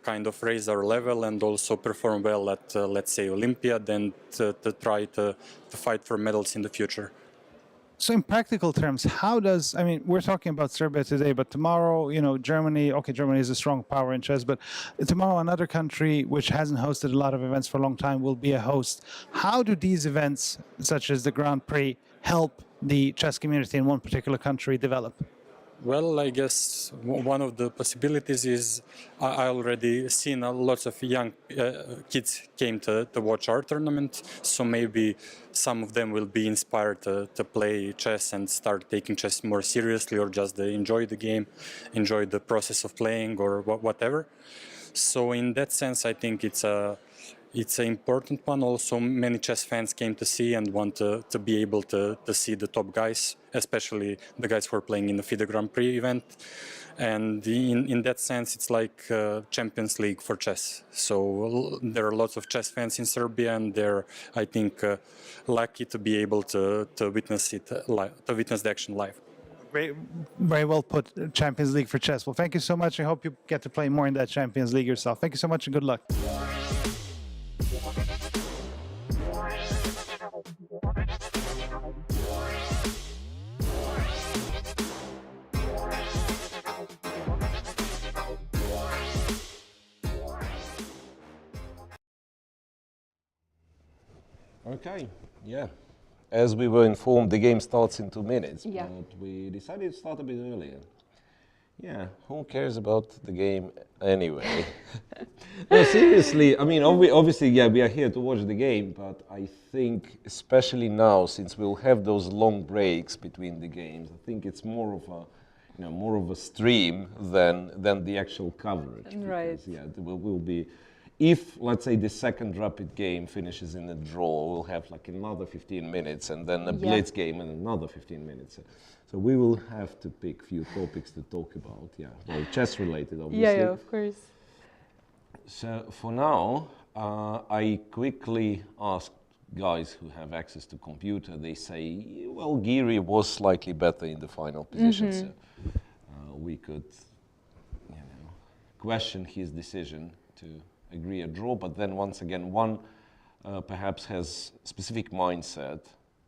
kind of raise our level and also perform well at, let's say, Olympiad, and to try to fight for medals in the future. So in practical terms, we're talking about Serbia today, but tomorrow, Germany is a strong power in chess, but tomorrow another country which hasn't hosted a lot of events for a long time will be a host. How do these events, such as the Grand Prix, help the chess community in one particular country develop? Well, I guess one of the possibilities is I already seen lots of young kids came to watch our tournament, so maybe some of them will be inspired to play chess and start taking chess more seriously, or just enjoy the game, enjoy the process of playing, or whatever. So in that sense, I think it's a it's an important one. Also, many chess fans came to see and want to be able to see the top guys, especially the guys who are playing in the FIDE Grand Prix event. And in that sense, it's like Champions League for chess. So there are lots of chess fans in Serbia, and they're, I think, lucky to be able to witness it live, to witness the action live. Very well put, Champions League for chess. Well, thank you so much. I hope you get to play more in that Champions League yourself. Thank you so much and good luck. Okay, yeah. As we were informed, the game starts in 2 minutes, Yeah. but we decided to start a bit earlier. Yeah, who cares about the game anyway? No, seriously, I mean, obviously, yeah, we are here to watch the game, but I think, especially now, since we'll have those long breaks between the games, I think it's more of a, more of a stream than the actual coverage. Right. Because, yeah, there will be. If, let's say, the second rapid game finishes in a draw, we'll have like another 15 minutes and then a blitz game and another 15 minutes. So we will have to pick a few topics to talk about, yeah. Well, chess related, obviously. Yeah, of course. So for now, I quickly asked guys who have access to computer. They say, well, Giri was slightly better in the final position, so we could, question his decision to agree a draw, but then once again, one perhaps has specific mindset.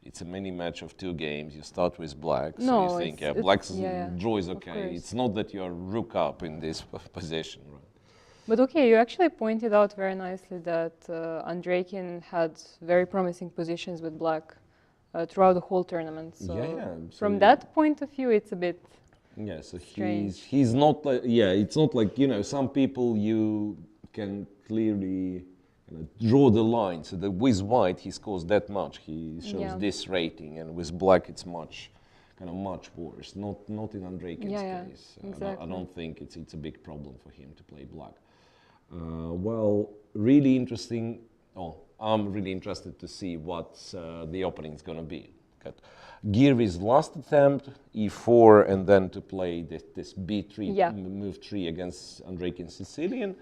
It's a mini match of 2 games. You start with black, so you think, black's draw is okay. It's not that you're rook up in this position, right? But okay, you actually pointed out very nicely that Andreikin had very promising positions with black throughout the whole tournament. So So from that point of view, it's a bit so strange. he's not like, it's not like, some people you can clearly draw the line. So that with white he scores that much, he shows this rating, and with black it's much worse. Not in Andreikin's case. Exactly. I don't think it's a big problem for him to play black. Well, really interesting. I'm really interested to see what the opening is going to be. Giri's last attempt, e4, and then to play this b3, move 3 against Andreikin Sicilian.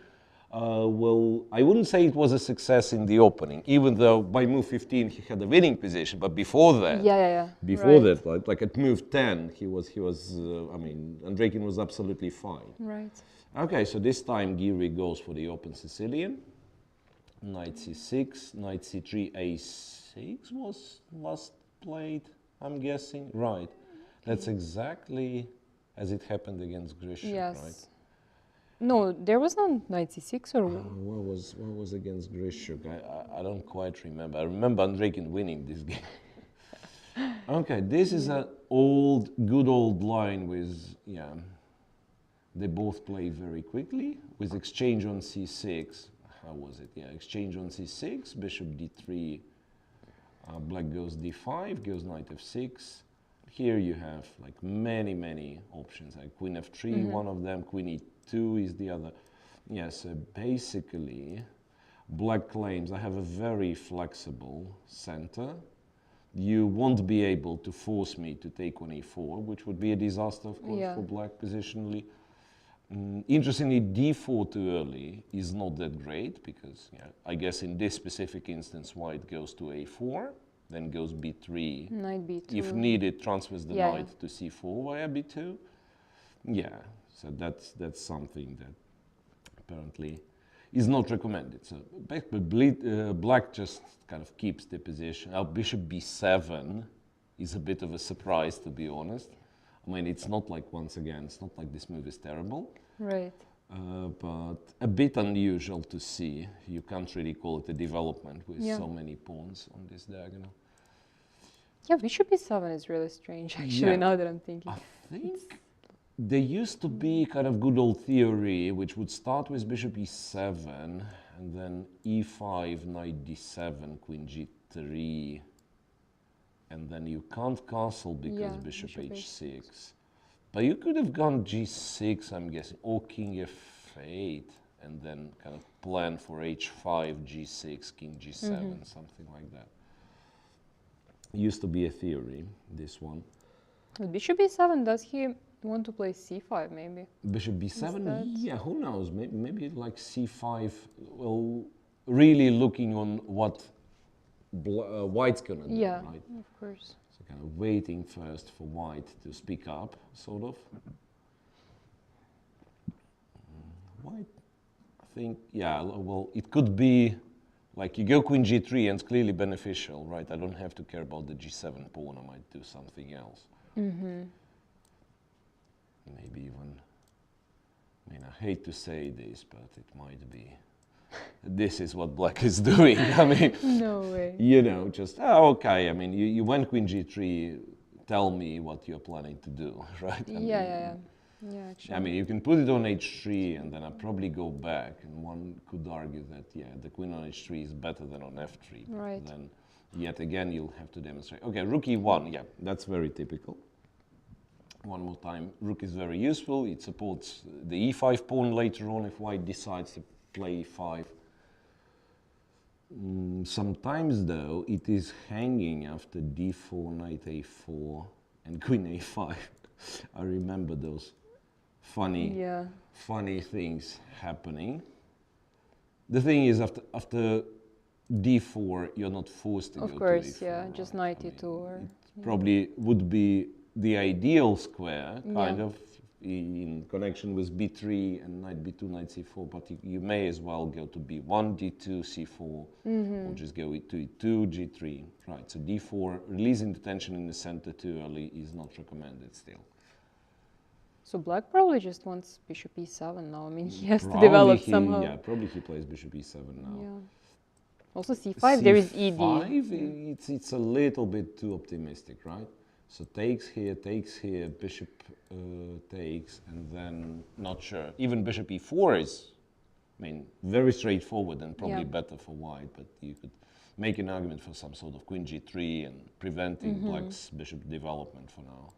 Well, I wouldn't say it was a success in the opening, even though by move 15 he had a winning position. But before that, before that, like at move 10, he was. I mean, Andreikin was absolutely fine. Right. Okay, so this time Giri goes for the open Sicilian. Knight c6, knight c3, a6 was last played, I'm guessing. Right. That's exactly as it happened against Grishuk, right? No, there was no knight c6 or what was against Grishuk? I don't quite remember. I remember Andreikin winning this game. Okay, this is an good old line with they both play very quickly with exchange on c6. How was it? Yeah, exchange on c6, bishop d3, black goes d5, goes knight f6. Here you have like many options, like queen f3, one of them, queen e2 is the other. Yeah, so basically, black claims I have a very flexible center. You won't be able to force me to take on e4, which would be a disaster, of course, for black positionally. Interestingly, d4 too early is not that great because I guess in this specific instance, white goes to a4, then goes b3. Knight b2. If needed, transfers the knight to c4 via b2. Yeah, so that's something that apparently is not recommended. So black just kind of keeps the position. Now bishop b7 is a bit of a surprise, to be honest. I mean, it's not like, once again, it's not like this move is terrible. Right. But a bit unusual to see. You can't really call it a development with so many pawns on this diagonal. Yeah, bishop e7 is really strange, actually, now that I'm thinking. I think there used to be kind of good old theory, which would start with bishop e7, and then e5, knight d7, queen g3, and then you can't castle because bishop h6. But you could have gone g6, I'm guessing, or king f8, and then kind of plan for h5, g6, king g7, something like that. It used to be a theory, this one. With bishop b7, does he want to play c5 maybe? Bishop b7? Instead? Yeah, who knows? Maybe like c5, well, really looking on what white's gonna do, Yeah, right? of course. So kind of waiting first for white to speak up, sort of. White, I think, yeah, well, it could be like you go queen g3 and it's clearly beneficial, right? I don't have to care about the g7 pawn, I might do something else. Maybe even, I mean, I hate to say this, but it might be, this is what black is doing. I mean, No way. you know, just, oh, okay, I mean, you went queen g3, tell me what you're planning to do, right? I mean, Yeah, actually. I mean, you can put it on h3 and then I probably go back, and one could argue that, yeah, the queen on h3 is better than on f3. But Right. then, yet again, you'll have to demonstrate. Okay, rook e1, yeah, that's very typical. One more time, rook is very useful. It supports the e5 pawn later on if white decides to play e5. Sometimes, though, it is hanging after d4, knight a4, and queen a5. I remember those funny things happening. The thing is, after d4, you're not forced to go to Of course, a4. yeah, right? just knight I mean, e2 or... it probably would be the ideal square, kind Yeah. of, in connection with b3 and knight b2, knight c4, but you may as well go to b1, d2, c4, or just go to e2, g3. Right, so d4, releasing the tension in the center too early is not recommended still. So black probably just wants bishop e7 now. I mean, he has to Probably develop somehow. Yeah, probably he plays bishop e7 now. Yeah. Also c5, there is ed. C5, it's a little bit too optimistic, right? So takes here, bishop takes, and then not sure. Even bishop e4 is, I mean, very straightforward and probably better for white, but you could make an argument for some sort of queen g3 and preventing black's bishop development for now.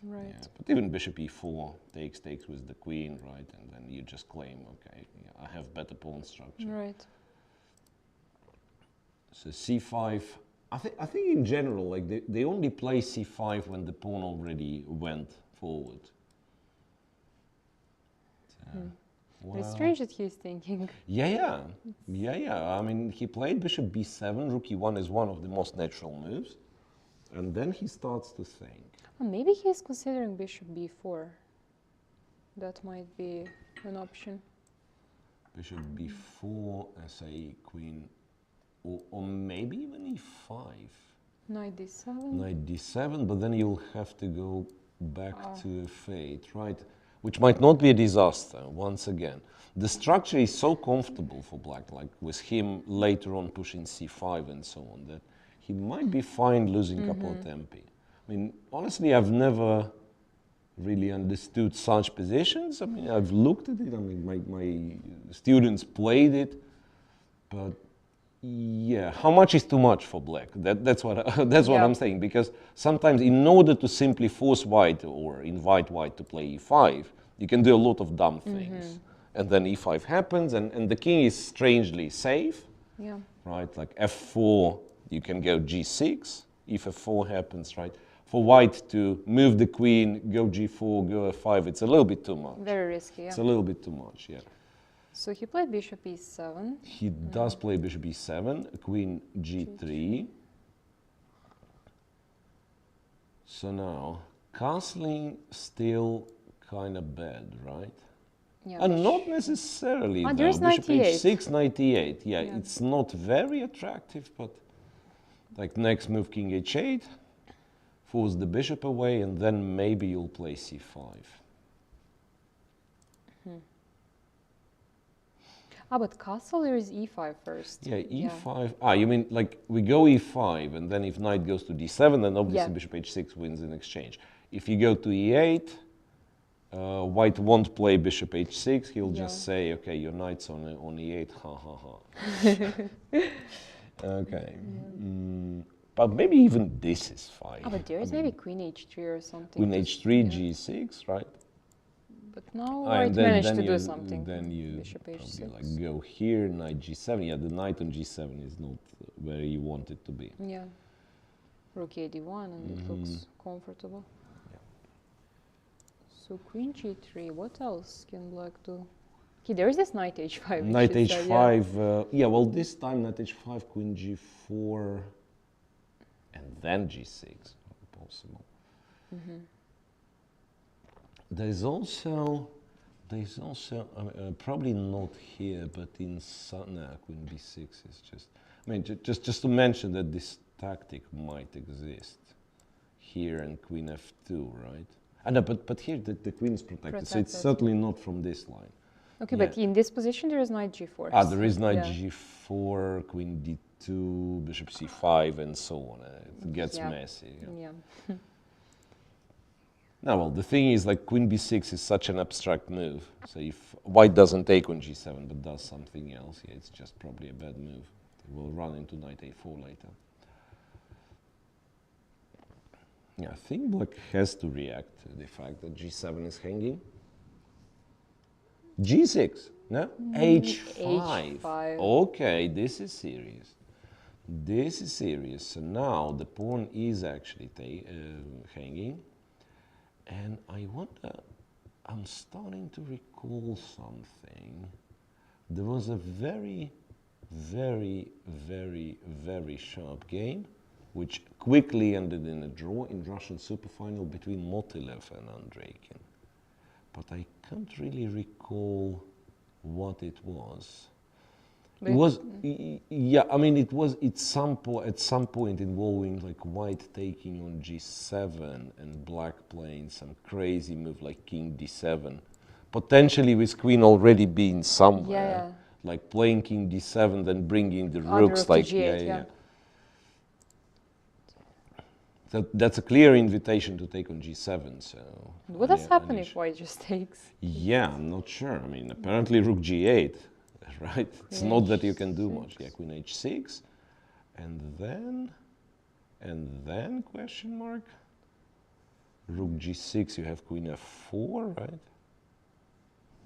Right. Yeah, but even bishop e4 takes with the queen, right? And then you just claim, okay, yeah, I have better pawn structure. Right. So c5, I think in general, like they only play c5 when the pawn already went forward. So, It's strange that he's thinking. Yeah. I mean, he played bishop b7, rook e1 is one of the most natural moves. And then he starts to think. Oh, maybe he's considering bishop b4. That might be an option. Bishop b4, sa queen, or maybe even e5. Knight d7. Knight d7, but then you'll have to go back to f8, right? Which might not be a disaster, once again. The structure is so comfortable for black, like with him later on pushing c5 and so on, that he might be fine losing a couple of tempi. I mean, honestly, I've never really understood such positions. I mean, I've looked at it, I mean, my students played it, but yeah, how much is too much for black? That's what I'm saying, because sometimes in order to simply force white or invite white to play e5, you can do a lot of dumb things. And then e5 happens, and the king is strangely safe, right? Like f4, you can go g6, if f4 happens, right? For white to move the queen, go g4, go f5, it's a little bit too much. Very risky, yeah. It's a little bit too much, yeah. So he played bishop e7. He does play bishop e7, queen g3. So now, castling still kind of bad, right? Yeah, And not necessarily, though. there's Bishop 98. h6, 98. Yeah, it's not very attractive, but like next move, king h8, force the bishop away, and then maybe you'll play c5. But castle, there is e5 first. Yeah, e5. You mean like we go e5, and then if knight goes to d7, then obviously bishop h6 wins in exchange. If you go to e8, white won't play bishop h6. He'll just say, okay, your knight's on e8, ha ha ha. Okay. But maybe even this is fine. But there is maybe queen h3 or something. Queen h3, g6, right? But now white managed to do something. Then you Bishop probably h6. like go here, knight g7. Yeah, the knight on g7 is not where you want it to be. Yeah. Rook a d1 and it looks comfortable. Yeah. So queen g3, what else can black do? Okay, there is this knight h5. Knight which is, h5, yeah, well this time knight h5, queen g4, and then g6, possible. There's also probably not here, but in queen b6 is just, I mean, just to mention that this tactic might exist here and queen f2, right? No, but here the queen is protected, so it's certainly not from this line. Okay, but in this position there is knight g4. There is knight g4, queen d2, bishop c5, and so on. It gets messy. Yeah. Now, well, the thing is, like, queen b6 is such an abstract move. So if white doesn't take on g7 but does something else, yeah, it's just probably a bad move. It will run into knight a4 later. Yeah, I think black has to react to the fact that g7 is hanging. g6, no? h5. h5. Okay, this is serious. This is serious. So now the pawn is actually hanging. And I wonder, I'm starting to recall something. There was a very, very, very, very sharp game, which quickly ended in a draw in Russian superfinal between Motilev and Andreikin. But I can't really recall what it was. It was, yeah, I mean, it was at some point involving like white taking on g7 and black playing some crazy move like king d7, potentially with queen already being somewhere, like playing king d7, then bringing the rooks, like g8, That's a clear invitation to take on g7. So what does happen if white just takes? Yeah, I'm not sure. I mean, apparently rook g8. Right? It's not that you can do much. Yeah, queen h6, and then question mark. Rook g6, you have queen f4, right?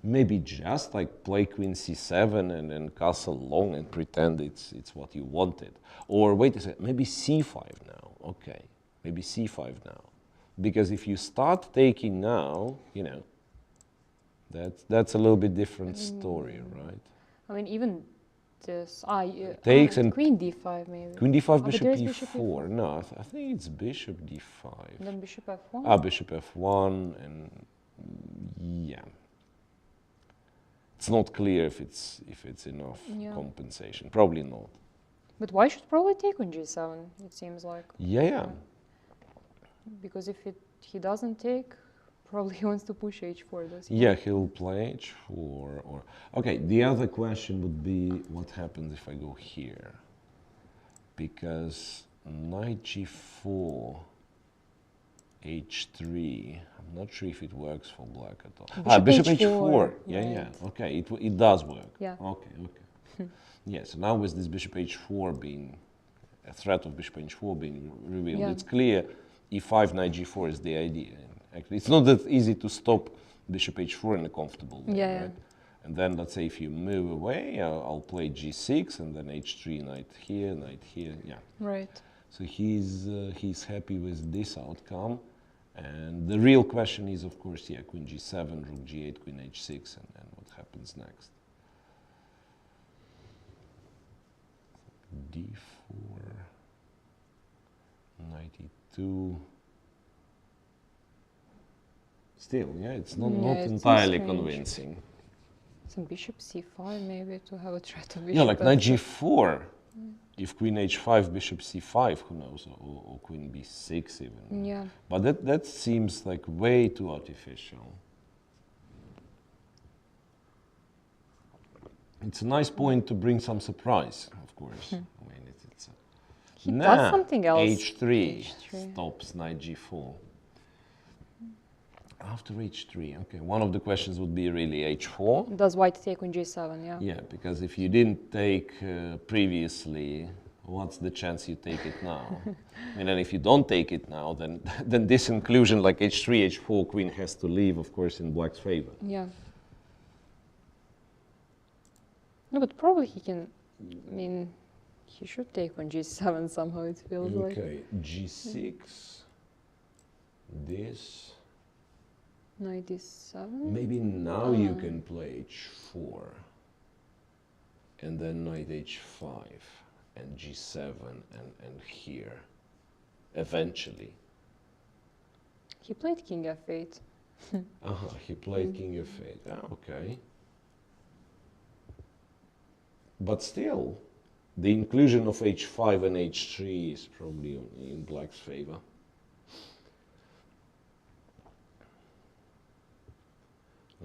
Maybe just like play queen c7 and then castle long and pretend it's what you wanted. Or wait a second, maybe c5 now. Okay, maybe c5 now, because if you start taking now, you know, that's a little bit different story, right? I mean, even this, takes and queen d5 maybe. Queen d5, bishop e4. No, I think it's bishop d5. And then bishop f1? Bishop f1, and yeah. It's not clear if it's enough compensation. Probably not. But why should probably take on g7, it seems like. Yeah. Because if he doesn't take, probably he wants to push h4, does he? Yeah, he'll play h4. Or okay, the other question would be what happens if I go here? Because knight g4, h3, I'm not sure if it works for black at all. Bishop h4. Yeah. Okay, it does work. Yeah. Okay. Yeah, so now with this bishop h4 being, a threat of bishop h4 being revealed, it's clear e5, knight g4 is the idea. Actually, it's not that easy to stop bishop h4 in a comfortable way, right? And then let's say if you move away, I'll play g6 and then h3, knight here, yeah. Right. So he's happy with this outcome. And the real question is, of course, queen g7, rook g8, queen h6, and then what happens next? d4, knight e2. Still, it's not entirely convincing. Some bishop c5 maybe to have a threat of bishop. Yeah, like knight g4. If queen h5, bishop c5, who knows, or queen b6 even. Yeah. But that seems like way too artificial. It's a nice point to bring some surprise, of course. I mean, it's he does something else. h3 stops knight g4. After h3, okay. One of the questions would be really h4. Does white take on g7, Yeah, because if you didn't take previously what's the chance you take it now? And then if you don't take it now, then then this inclusion like h3, h4, queen has to leave, of course, in black's favor. Yeah. No, but probably he can, I mean, he should take on g7 somehow, it feels like. Okay, g6, this. Knight d7. Maybe now you can play h4, and then knight h5, and g7, and here, eventually. He played king f8. He played king f8. Ah, okay. But still, the inclusion of h5 and h3 is probably in black's favor.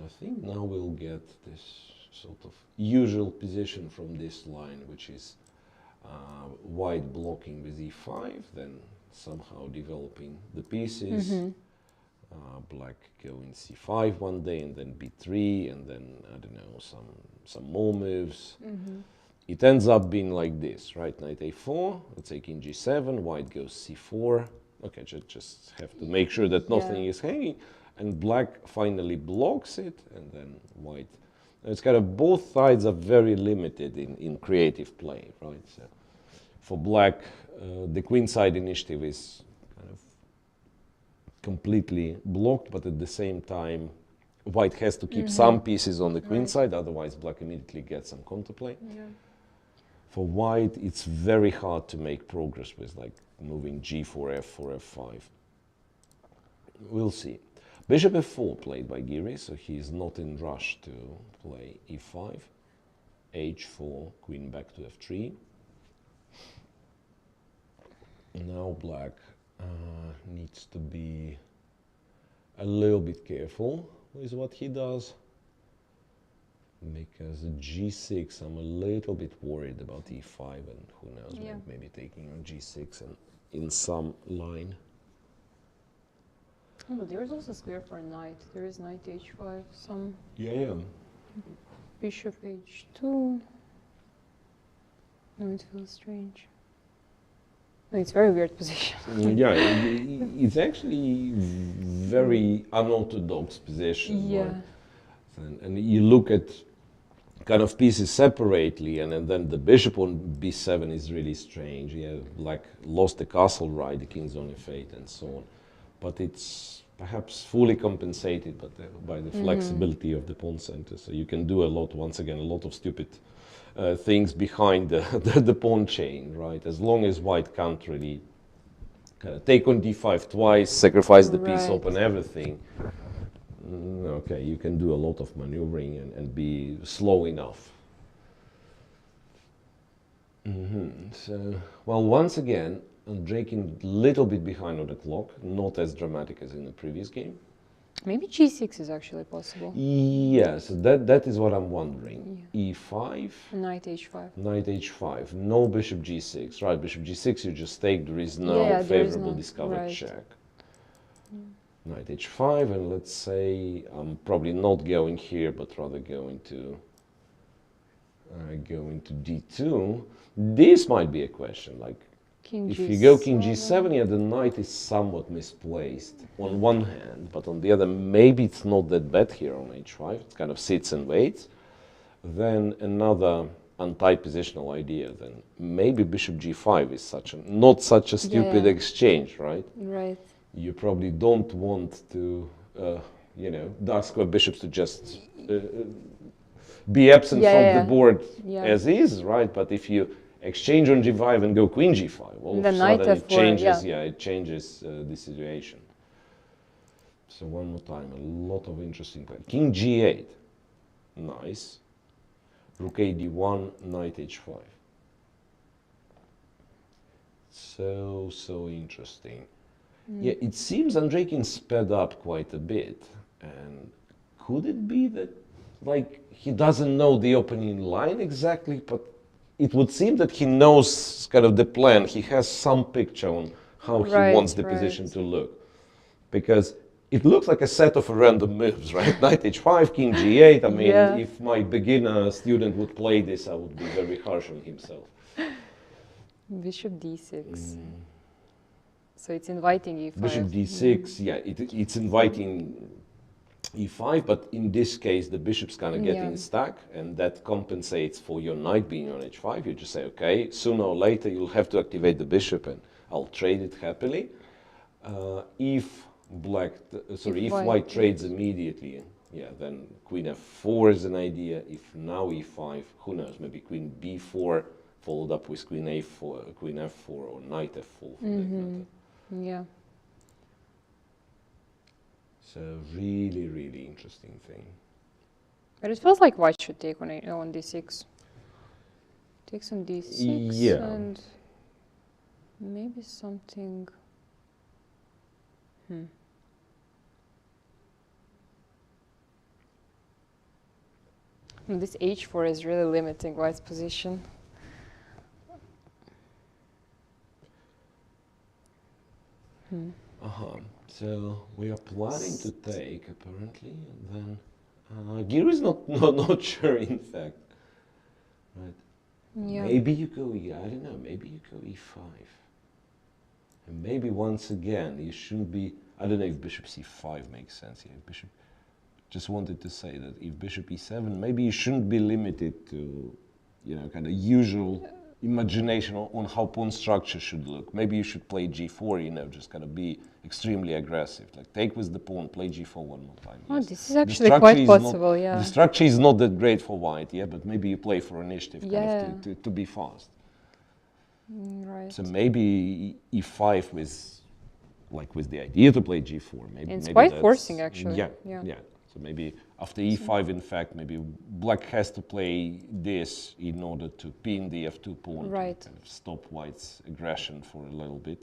I think now we'll get this sort of usual position from this line, which is white blocking with e5, then somehow developing the pieces. Black going c5 one day, and then b3, and then, I don't know, some more moves. It ends up being like this, right? Knight a4, let's say king g7, white goes c4. Okay, just have to make sure that nothing is hanging. And black finally blocks it, and then white. It's kind of both sides are very limited in creative play, right? So for black, the queen side initiative is kind of completely blocked, but at the same time, white has to keep some pieces on the queen side, otherwise black immediately gets some counterplay. For white, it's very hard to make progress with like moving g4, f4, f5. We'll see. Bishop f4 played by Giri, so he's not in rush to play e5. h4, queen back to f3. Now black needs to be a little bit careful with what he does, because g6, I'm a little bit worried about e5, and who knows, maybe taking on g6 and in some line. Oh, but there's also square for a knight. There is knight h5, some bishop h2. No, it feels strange. No, it's very weird position. It's actually very unorthodox position. Right? And you look at kind of pieces separately, and then the bishop on b7 is really strange. Black lost the castle, right, the king's on f8 and so on. But it's perhaps fully compensated by the flexibility of the pawn center. So you can do a lot, once again, a lot of stupid things behind the pawn chain, right? As long as white can't really kind of take on d5 twice, sacrifice the piece, open everything. Okay, you can do a lot of maneuvering and be slow enough. So, well, once again, I'm draking a little bit behind on the clock, not as dramatic as in the previous game. Maybe g6 is actually possible. Yes, that is what I'm wondering. e5. Knight h5. Knight h5. No bishop g6. Right, bishop g6 you just take, there is no favorable discovered check. Knight h5, and let's say I'm probably not going here, but rather going to d2. This might be a question, like if you go king g7, the knight is somewhat misplaced on one hand, but on the other, maybe it's not that bad here on h5. It kind of sits and waits. Then another anti-positional idea, then maybe bishop g5 is not such a stupid exchange, right? Right. You probably don't want to, dark square bishops to just be absent from the board as is, right? But if you exchange on g5 and go queen g5, all of a sudden it changes, it changes the situation. So one more time, a lot of interesting play. King g8, nice. Rook a d1, knight h5. So interesting. Yeah, it seems Andreikin sped up quite a bit. And could it be that, like, he doesn't know the opening line exactly, but it would seem that he knows kind of the plan. He has some picture on how he wants the position to look. Because it looks like a set of random moves, right? Knight h5, king g8. I mean, if my beginner student would play this, I would be very harsh on himself. Bishop d6. So it's inviting e5. Bishop d6, yeah, it's inviting e5, but in this case the bishop's kind of getting stuck, and that compensates for your knight being on h5. You just say, okay, sooner or later you'll have to activate the bishop, and I'll trade it happily. If white trades immediately, yeah, then queen f4 is an idea. If now e5, who knows, maybe queen b4 followed up with queen a4, queen f4, or knight f4 for that matter. Yeah. It's a really, really interesting thing. But it feels like white should take on d6. Takes on d6 and maybe something. This h4 is really limiting white's position. So we are planning to take, apparently, and then Giri is not sure, in fact. Right. Yeah. Maybe you go I don't know, maybe you go e5. And maybe once again, you shouldn't be, I don't know if bishop c5 makes sense here. Bishop, just wanted to say that if bishop e7, maybe you shouldn't be limited to, kind of usual imagination on how pawn structure should look. Maybe you should play g4, just kind of be extremely aggressive. Like take with the pawn, play g4 one more time. Oh, yes. This is actually quite possible, yeah. The structure is not that great for white, but maybe you play for initiative kind of to be fast. Right. So maybe e5 with the idea to play g4. Maybe it's quite forcing, actually. Yeah. So maybe after e5, in fact, maybe black has to play this in order to pin the f2 pawn, right, to kind of stop white's aggression for a little bit.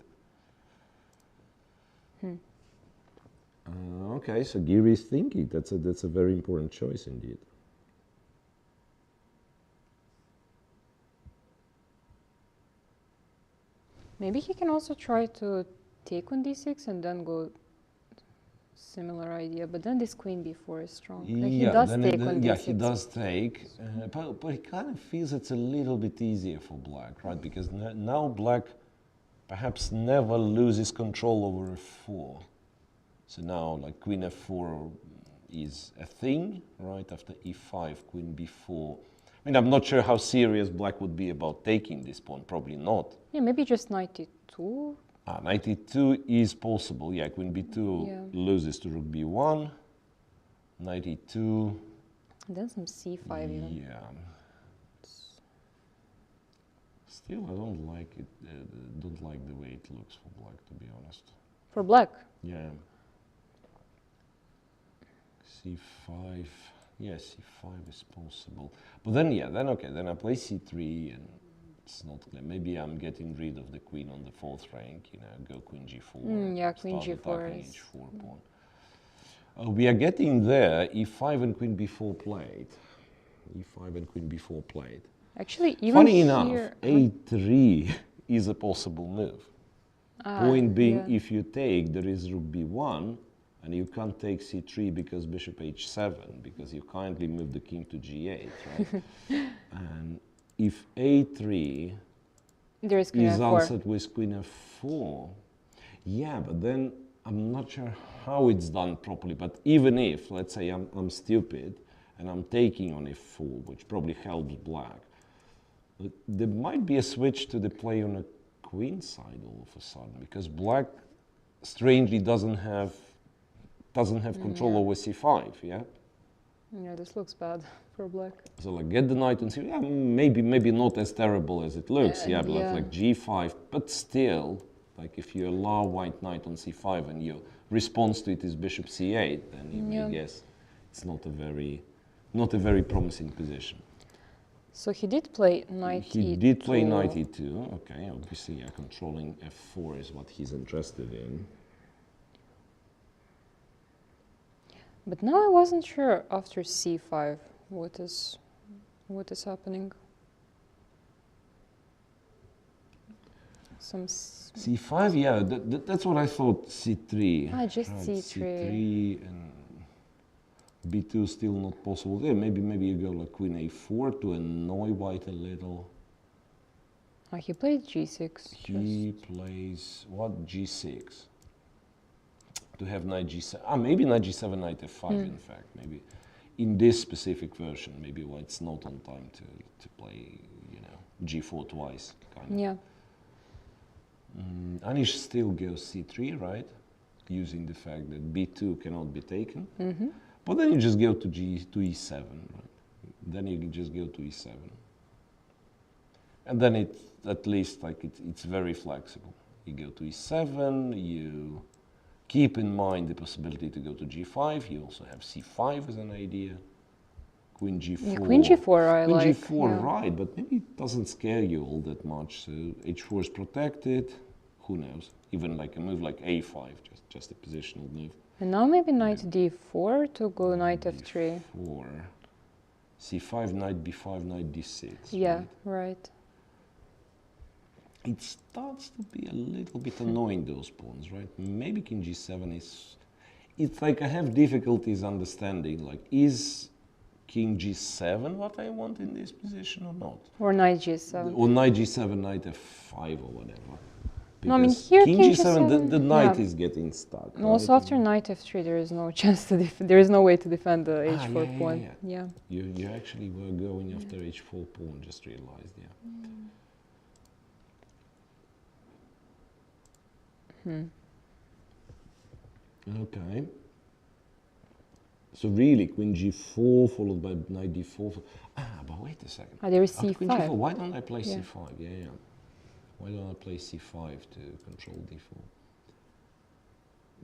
Okay, so Giri is thinking. That's a very important choice indeed. Maybe he can also try to take on d6 and then go similar idea, but then this queen b4 is strong. Like he does take on d6. Yeah, he does take, but he kind of feels it's a little bit easier for black, right? Because now black perhaps never loses control over f4. So now, like queen f4 is a thing, right? After e5, queen b4. I mean, I'm not sure how serious black would be about taking this pawn. Probably not. Yeah, maybe just knight e2. Knight e2 is possible. Yeah, queen b2 loses to rook b1. Knight e2. And then some c5 even. Yeah. Still, I don't like it. Don't like the way it looks for black, to be honest. For black? Yeah. c5. Yes, c5 is possible. But then, then I play c3 and it's not clear. Maybe I'm getting rid of the queen on the fourth rank, go queen g4. Yeah, queen g4 is... h4 pawn. We are getting there, e5 and queen b4 played. e5 and queen b4 played. Actually, even funny enough, here, a3 is a possible move. Point being, if you take, there is rook b1, and you can't take c3 because bishop h7, because you kindly move the king to g8, right? And if a3 is answered with queen f4, yeah, but then I'm not sure how it's done properly. But even if, let's say I'm stupid and I'm taking on f4, which probably helps black, but there might be a switch to the play on a queen side all of a sudden, because black strangely doesn't have control over c5, yeah? Yeah, this looks bad for black. So like get the knight on c5, yeah, maybe not as terrible as it looks, but like g5, but still, like if you allow white knight on c5 and your response to it is bishop c8, then you may guess it's not a very promising position. So he did play knight e2. He did play knight e2, okay, obviously controlling f4 is what he's interested in. But now I wasn't sure after c5 what is happening. Some c5, yeah, that's what I thought. c3. Just right, c3 and b2 still not possible. Yeah, maybe you go like queen a4 to annoy white a little. He played g6. He plays what, g6? To have knight g7. Maybe knight g7, knight f5. In fact, maybe in this specific version, maybe white's not on time to play, you know, g4 twice. Kind of. Yeah. Anish still goes c3, right? Using the fact that b2 cannot be taken. But then you just go to e7, right? Then you can just go to e7. And then it's at least like it's very flexible. You go to e7, you keep in mind the possibility to go to g5. You also have c5 as an idea. Queen g4. Yeah, queen g4 I like. Queen g4, yeah. right, but maybe it doesn't scare you all that much. So h4 is protected. Who knows? Even like a move like a5, just a positional move. And now maybe knight d4 to go knight f3. d4. c5, knight b5, knight d6. Yeah, right. It starts to be a little bit annoying, those pawns, right? Maybe king g7 is... It's like I have difficulties understanding, like, is king g7 what I want in this position or not? Or knight g7. Or knight g7, knight f5 or whatever. No, I mean here king g7, the knight is getting stuck. And also after knight f3 there is no chance to there is no way to defend the h4 pawn. Yeah. You actually were going after h4 pawn, just realized, yeah. Okay. So really, queen g4 followed by knight d4. But wait a second. There is After c5. queen g4, why don't I play c5? Yeah. Why don't I play c5 to control d4?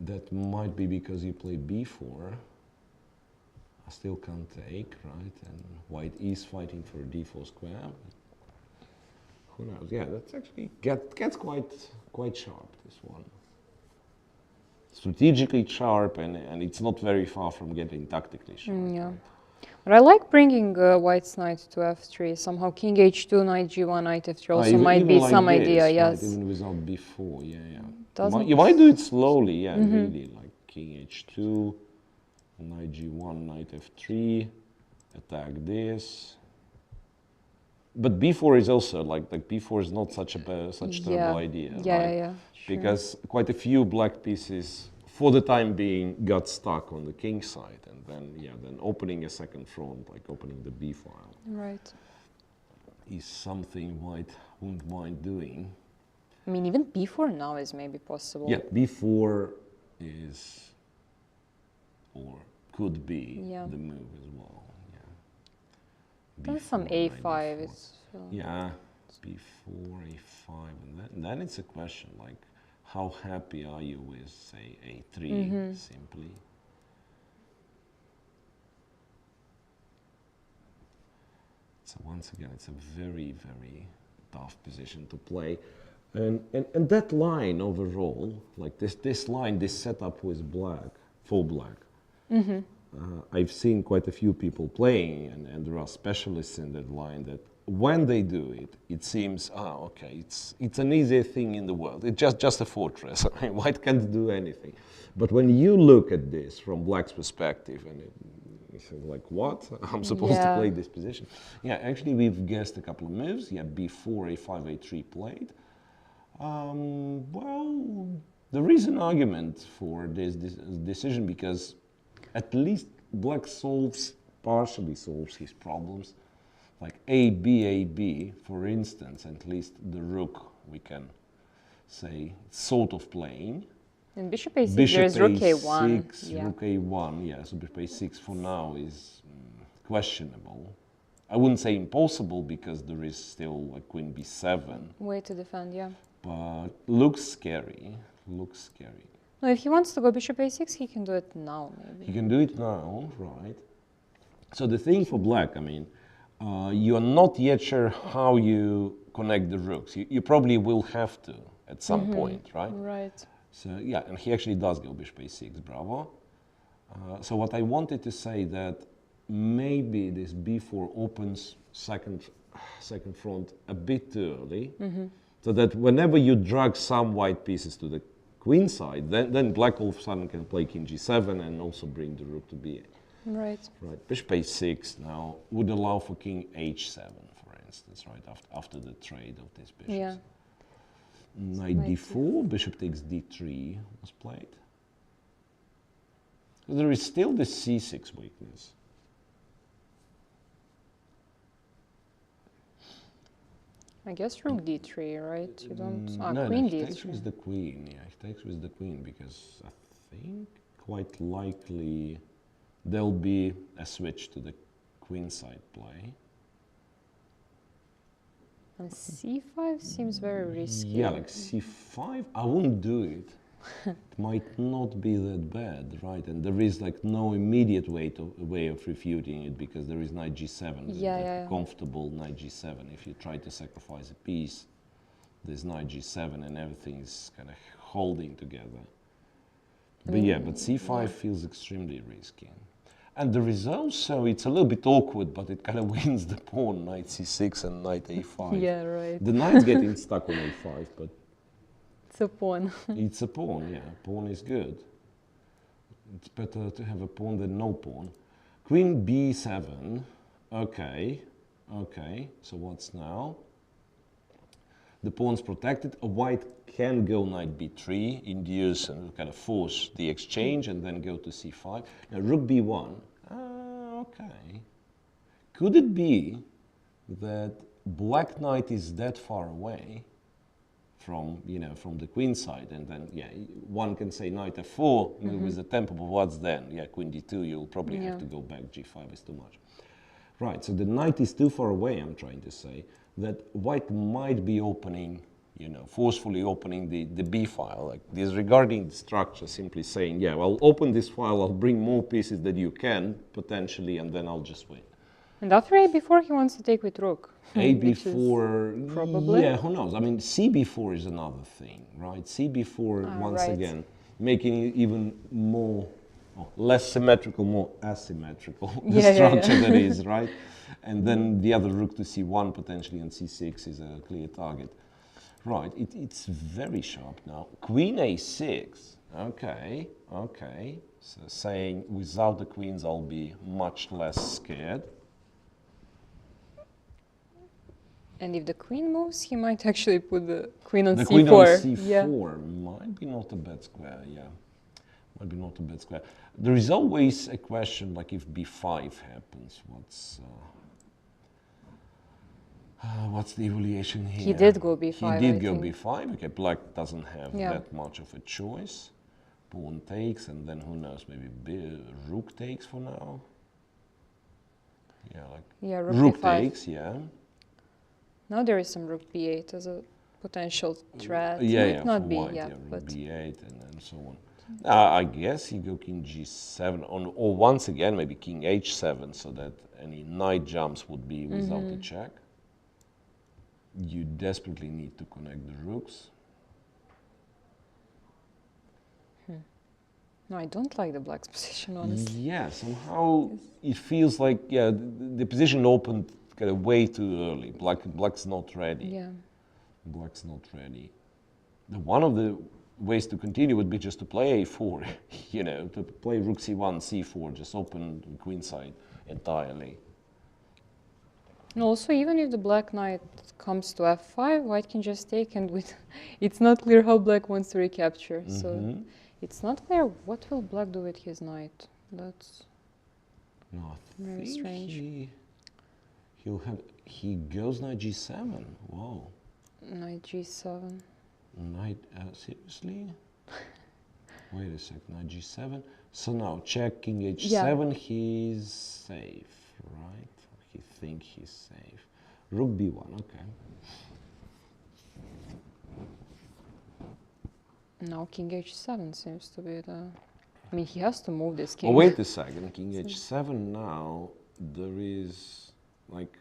That might be because you play b4. I still can't take, right? And white is fighting for a d4 square. Who knows? Yeah, that's actually gets quite sharp, this one. Strategically sharp, and it's not very far from getting tactically sharp. Yeah. Right? But I like bringing white's knight to f3. Somehow king h2, knight g1, knight f3 also might be like some this, idea, right? yes. Even without b4, yeah. Doesn't You might do it slowly, yeah, really, like king h2, knight g1, knight f3, attack this. But b4 is also like b4 is not such a terrible idea, right? Yeah. Sure. Because quite a few black pieces, for the time being, got stuck on the king side, and then opening a second front, like opening the b file, right, is something white wouldn't mind doing. I mean, even b4 now is maybe possible. Yeah, b4 is, or could be, the move as well. Yeah. There's some a5. It's yeah, b4, a5, and then it's a question like, how happy are you with, say, a3 simply? So once again, it's a very, very tough position to play. And that line overall, like this line, this setup with black, full black, I've seen quite a few people playing, and there are specialists in that line that when they do it, it seems, okay, it's an easy thing in the world. It's just a fortress. I mean, white can't do anything. But when you look at this from black's perspective, and you think like, what? I'm supposed to play this position? Yeah, actually, we've guessed a couple of moves. Yeah, b4, a5, a3 played. Well, there is an argument for this decision because at least black partially solves his problems. Like A, for instance, at least the rook, we can say, sort of playing. And bishop a6, there's rook a1. Rook a1, yeah, so bishop a6 for now is questionable. I wouldn't say impossible because there is still a queen b7. Way to defend, yeah. But looks scary, No, if he wants to go bishop a6, he can do it now, maybe. He can do it now, right. So the thing for black, I mean, you are not yet sure how you connect the rooks. You probably will have to at some point, right? Right. So yeah, and he actually does go bishop a6, bravo. So what I wanted to say that maybe this b4 opens second front a bit too early, so that whenever you drag some white pieces to the queen side, then black all of a sudden can play king g7 and also bring the rook to b8. Right. Right. Bishop a6 now would allow for king h7, for instance, right, after the trade of these bishops. Yeah. Knight d4, bishop takes d3 was played. There is still the c6 weakness. I guess rook d3, right? You don't. No, queen he d3. takes with the queen. Yeah, he takes with the queen because I think quite likely there'll be a switch to the queen side play. And c5 seems very risky. Yeah, like c5, I wouldn't do it. It might not be that bad, right? And there is like no immediate way of refuting it because there is knight g7, Yeah. comfortable knight g7. If you try to sacrifice a piece, there's knight g7 and everything is kind of holding together. But yeah, but c5 feels extremely risky. And there is also, it's a little bit awkward, but it kind of wins the pawn, knight c6 and knight a5. Yeah, right. The knight's getting stuck on a5, but It's a pawn. it's a pawn, yeah. Pawn is good. It's better to have a pawn than no pawn. Queen b7. Okay. So what's now? The pawn's protected. A white can go knight b3, induce and kind of force the exchange, and then go to c5. Now rook b1. Okay. Could it be that black knight is that far away from, from the queen side, and then, yeah, one can say knight f4 with the tempo, but what's then? Yeah, queen d2, you'll probably have to go back, g5 is too much. Right, so the knight is too far away, I'm trying to say, that white might be opening, forcefully opening the b file, like disregarding the structure, simply saying, yeah, well, open this file, I'll bring more pieces that you can, potentially, and then I'll just win. And after a4, he wants to take with rook. a4, probably. Yeah, who knows? I mean, cb4 is another thing, right? cb4, once again, making it even more, less symmetrical, more asymmetrical, the structure that is, right? And then the other rook to c1 potentially, and c6 is a clear target. Right, it's very sharp now. Queen a6, okay. So saying without the queens I'll be much less scared. And if the queen moves, he might actually put the queen on the c4. Queen on c4 yeah. might be not a bad square, yeah. Might be not a bad square. There is always a question, like if b5 happens, what's the evaluation here? He did go b5. He did go b5. Okay, black doesn't have Yeah. that much of a choice. Pawn takes, and then who knows, maybe rook takes for now. Yeah, like Yeah, rook b5. takes, yeah. Now there is some rook b8 as a potential threat. Yeah, Might yeah, not for be, white, yeah, rook but b8 and so on. I guess he go king g7, or once again maybe king h7, so that any knight jumps would be without a check. You desperately need to connect the rooks. no, I don't like the black's position, honestly. Yeah, somehow it feels like, yeah, the position opened kind of way too early. Black's not ready. Yeah. Black's not ready. One of the ways to continue would be just to play a4, to play rook c1, c4, just open the queen side entirely. And also, even if the black knight comes to f5, white can just take, and it's not clear how black wants to recapture. So it's not clear what will black do with his knight. That's very strange. He goes knight g7. Whoa. Knight g7. Knight, seriously? Wait a sec, knight g7. So now, check king h7, he's safe, right? He thinks he's safe. Rook b1, okay. Now king h7 seems to be the... I mean, he has to move this king. Oh, wait a second, king h7 now, there is like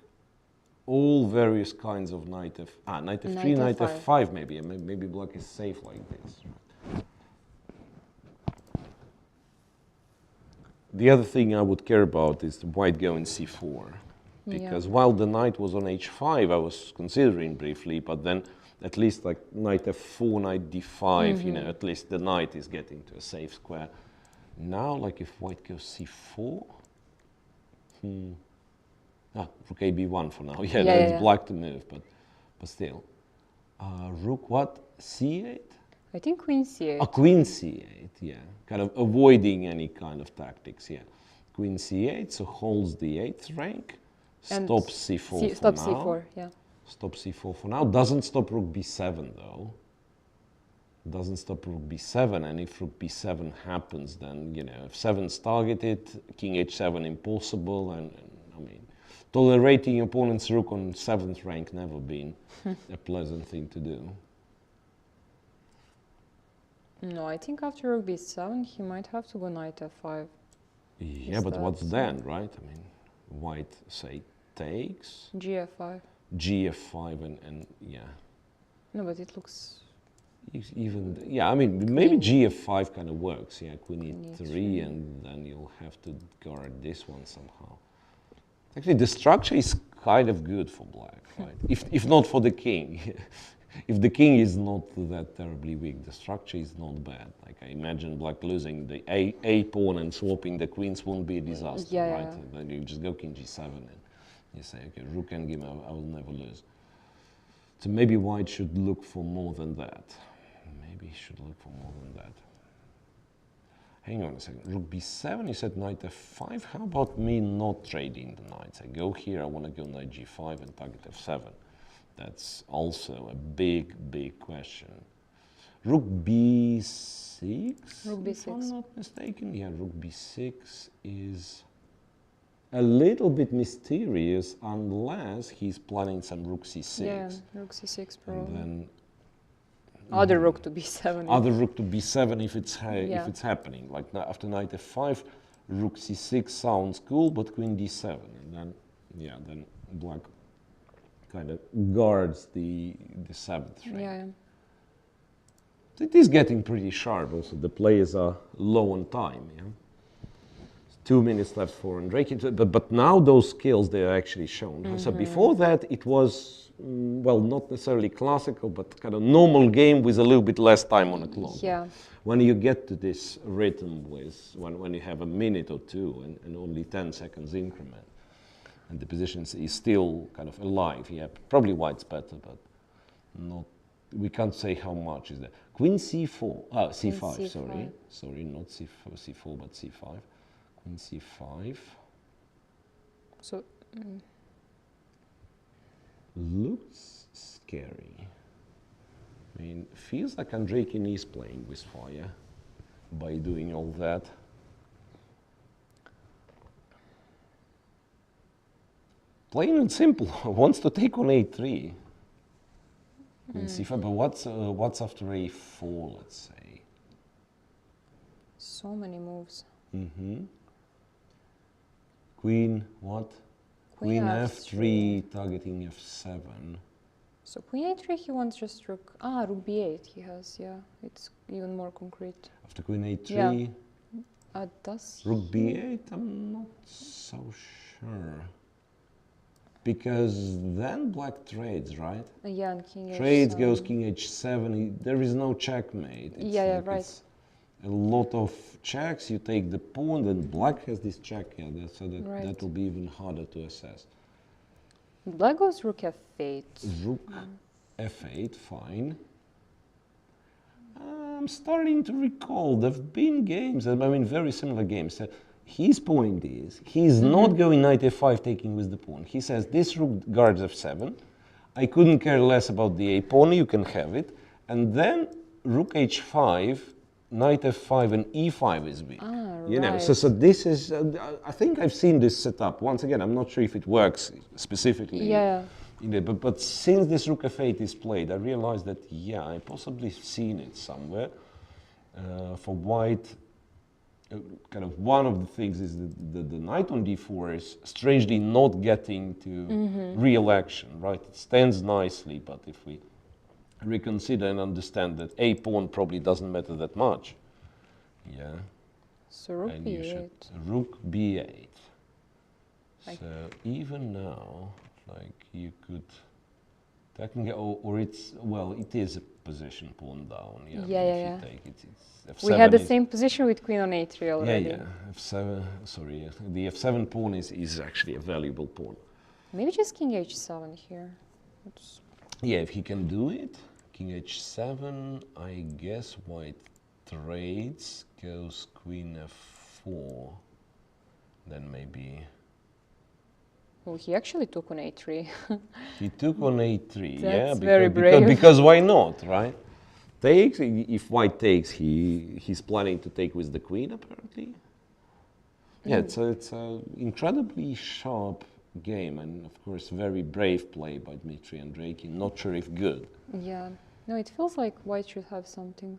all various kinds of knight f3, knight f5 maybe, and maybe black is safe like this. The other thing I would care about is white going c4, because while the knight was on h5, I was considering briefly, but then at least like knight f4, knight d5, at least the knight is getting to a safe square. Now, like if white goes c4, rook a b1 for now. Yeah, that's black to move, but still. Rook what? c8? I think queen c8. Queen c8, yeah. Kind of avoiding any kind of tactics, yeah. Queen c8, so holds the 8th rank. And stops c4 for now. Stops c4, yeah. Stop c4 for now. Doesn't stop rook b7 though. Doesn't stop rook b7, and if rook b7 happens, then, you know, if 7's targeted, king h7 impossible, and I mean, tolerating opponent's rook on 7th rank never been a pleasant thing to do. No, I think after rook b7, he might have to go knight f5. Yeah, but what's then, right? I mean, white, say, takes. gf5. gf5 and yeah. No, but it looks... Even, yeah, I mean, maybe gf5 kind of works, yeah, queen e3, and then you'll have to guard this one somehow. Actually, the structure is kind of good for black, right? if not for the king. If the king is not that terribly weak, the structure is not bad. Like, I imagine black losing the a pawn and swapping the queens won't be a disaster, right? Then you just go king g7 and you say, okay, rook and game, I will never lose. So maybe white should look for more than that. Maybe he should look for more than that. Hang on a second. Rook b7, you said knight f5. How about me not trading the knights? I go here, I want to go knight g5 and target f7. That's also a big, big question. Rook b6? Rook b6. If I'm not mistaken. Yeah, rook b6 is a little bit mysterious unless he's planning some rook c6. Yeah, rook c6 probably. And then other rook to b7. Other rook to b7 if it's happening. Like after knight f5, rook c6 sounds cool, but queen d7, and then then black kind of guards the 7th rank. Yeah. It is getting pretty sharp. Also, the players are low on time. Yeah, 2 minutes left for Undrake. But now those skills they are actually shown. So before that, it was well, not necessarily classical, but kind of normal game with a little bit less time on the clock. Yeah. When you get to this rhythm with when you have a minute or two and only 10 seconds increment, and the position is still kind of alive. Yeah, probably white's better, but not. We can't say how much is there. Queen c4, c5. C5. Sorry, not c4, but c5. Queen c5. So. Looks scary. I mean, feels like Andreikin is playing with fire by doing all that. Plain and simple, wants to take on a3. Queen c5, but what's after a4, let's say? So many moves. Queen what? Queen f3 targeting f7. So queen a3 he wants just rook. Rook b8 he has, yeah. It's even more concrete. After queen a3, does rook b8, I'm not so sure. Because then black trades, right? Yeah, and king h7. Trades, goes king h7, there is no checkmate. It's right. It's a lot of checks, you take the pawn, then black has this check, so that will be even harder to assess. Black goes rook f8. Rook f8, fine. I'm starting to recall, there have been games, I mean very similar games. His point is, he's not going knight f5 taking with the pawn. He says, this rook guards f7, I couldn't care less about the a pawn, you can have it, and then rook h5, knight f5 and e5 is weak. You know, so this is, I think I've seen this set up. Once again, I'm not sure if it works specifically. Yeah. But since this rook f8 is played, I realized that, I possibly seen it somewhere. For white, kind of one of the things is that the knight on d4 is strangely not getting to real action, right? It stands nicely, but if we reconsider and understand that a pawn probably doesn't matter that much. Yeah. So rook b8. Rook b8. So even now, like you could technically, or it's, well, it is a position pawn down. Yeah. If you take it, it's f7. We had the same position with queen on a3 already. Yeah. F7. Sorry, the f7 pawn is actually a valuable pawn. Maybe just king h7 here. Yeah, if he can do it. King h7, I guess white trades, goes queen f4. Then maybe... Well, he actually took on a3. He took on a3, That's very brave. Because why not, right? Takes, if white takes, he's planning to take with the queen, apparently. Yeah, it's a incredibly sharp game, and of course, very brave play by Dmitry Andreikin. Not sure if good. Yeah, no, it feels like white should have something.